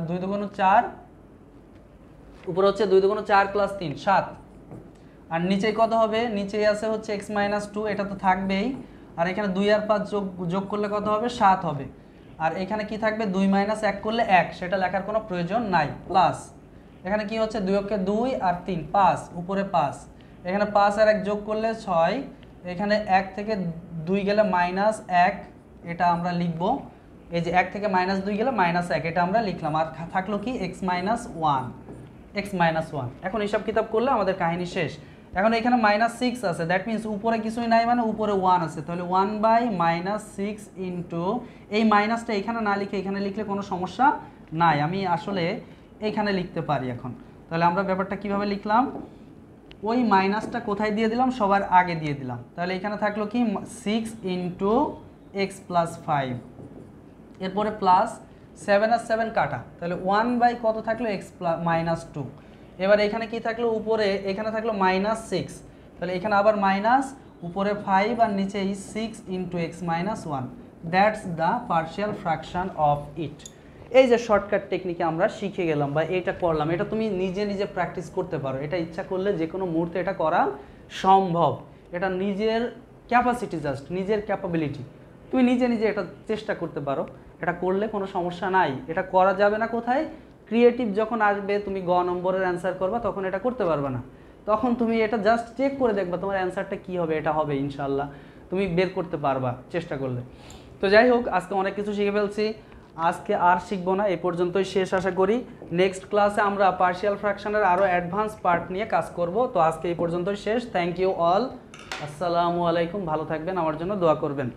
2 দুগুণ 4, উপরে হচ্ছে 2 দুগুণ 4 প্লাস 3 7। আর নিচে কত হবে, নিচেই আছে হচ্ছে এক্স মাইনাস টু, এটা তো থাকবেই। আর এখানে 2 আর 5 যোগ করলে কত হবে, 7 হবে। আর এখানে কি থাকবে, 2 মাইনাস 1 করলে 1, সেটা লেখার কোনো প্রয়োজন নাই। প্লাস এখানে কি হচ্ছে, 2 কে 2 আর 3 5, উপরে 5, এখানে 5 আর 1 যোগ করলে 6, এখানে 1 থেকে 2 গেলে মাইনাস 1, এটা আমরা লিখব। এই যে 1 থেকে মাইনাস 2 গেলে মাইনাস 1, এটা আমরা লিখলাম। আর থাকলো কি, x minus one, x minus one. এখন হিসাব কিতাব করলে আমাদের কাহিনী শেষ। এখন এখানে মাইনাস 6 আছে, দ্যাট মিনস উপরে কিছুই নাই, মানে উপরে 1 আছে। তাহলে 1 বাই মাইনাস 6 ইন্টু, এই মাইনাসটা এখানে না লিখে এখানে লিখলে কোনো সমস্যা নাই, আমি আসলে এইখানে লিখতে পারি এখন। তাহলে আমরা ব্যাপারটা কিভাবে লিখলাম, ওই মাইনাসটা কোথায় দিয়ে দিলাম, সবার আগে দিয়ে দিলাম। তাহলে এখানে থাকলো কি 6 ইন্টু এক্স প্লাস 5, এরপরে প্লাস 7 আর 7 কাটা, তাহলে 1 বাই কত থাকলো, এক্স মাইনাস 2। এবার এখানে কি থাকলো, উপরে এখানে থাকলো মাইনাস 6, তাহলে এখানে আবার মাইনাস, উপরে 5 আর নিচে 6 into x minus 1। That's the partial fraction of it. এই যে শর্টকাট টেকনিকে আমরা শিখে গেলাম বা এটা করলাম, এটা তুমি নিজে নিজে প্র্যাকটিস করতে পারো। এটা ইচ্ছা করলে যে কোনো মুহূর্তে এটা করা সম্ভব। এটা নিজের ক্যাপাসিটি, জাস্ট নিজের ক্যাপাবিলিটি, তুমি নিজে নিজে এটা চেষ্টা করতে পারো। এটা করলে কোনো সমস্যা নাই। এটা করা যাবে না কোথায়, ক্রিয়েটিভ যখন আসবে, তুমি গ নম্বরের অ্যান্সার করবা, তখন এটা করতে পারবে না। তখন তুমি এটা জাস্ট চেক করে দেখবা তোমার অ্যান্সারটা কী হবে, এটা হবে ইনশাল্লাহ, তুমি বের করতে পারবা চেষ্টা করলে। তো যাই হোক, আজকে অনেক কিছু শিখে ফেলছি, আজকে আর শিখবো না, এই পর্যন্তই শেষ আশা করি। নেক্সট ক্লাসে আমরা পার্শিয়াল ফ্র্যাকশনের আরও অ্যাডভান্স পার্ট নিয়ে কাজ করব। তো আজকে এই পর্যন্তই শেষ। থ্যাংক ইউ অল, আসসালামু আলাইকুম, ভালো থাকবেন, আমার জন্য দোয়া করবেন।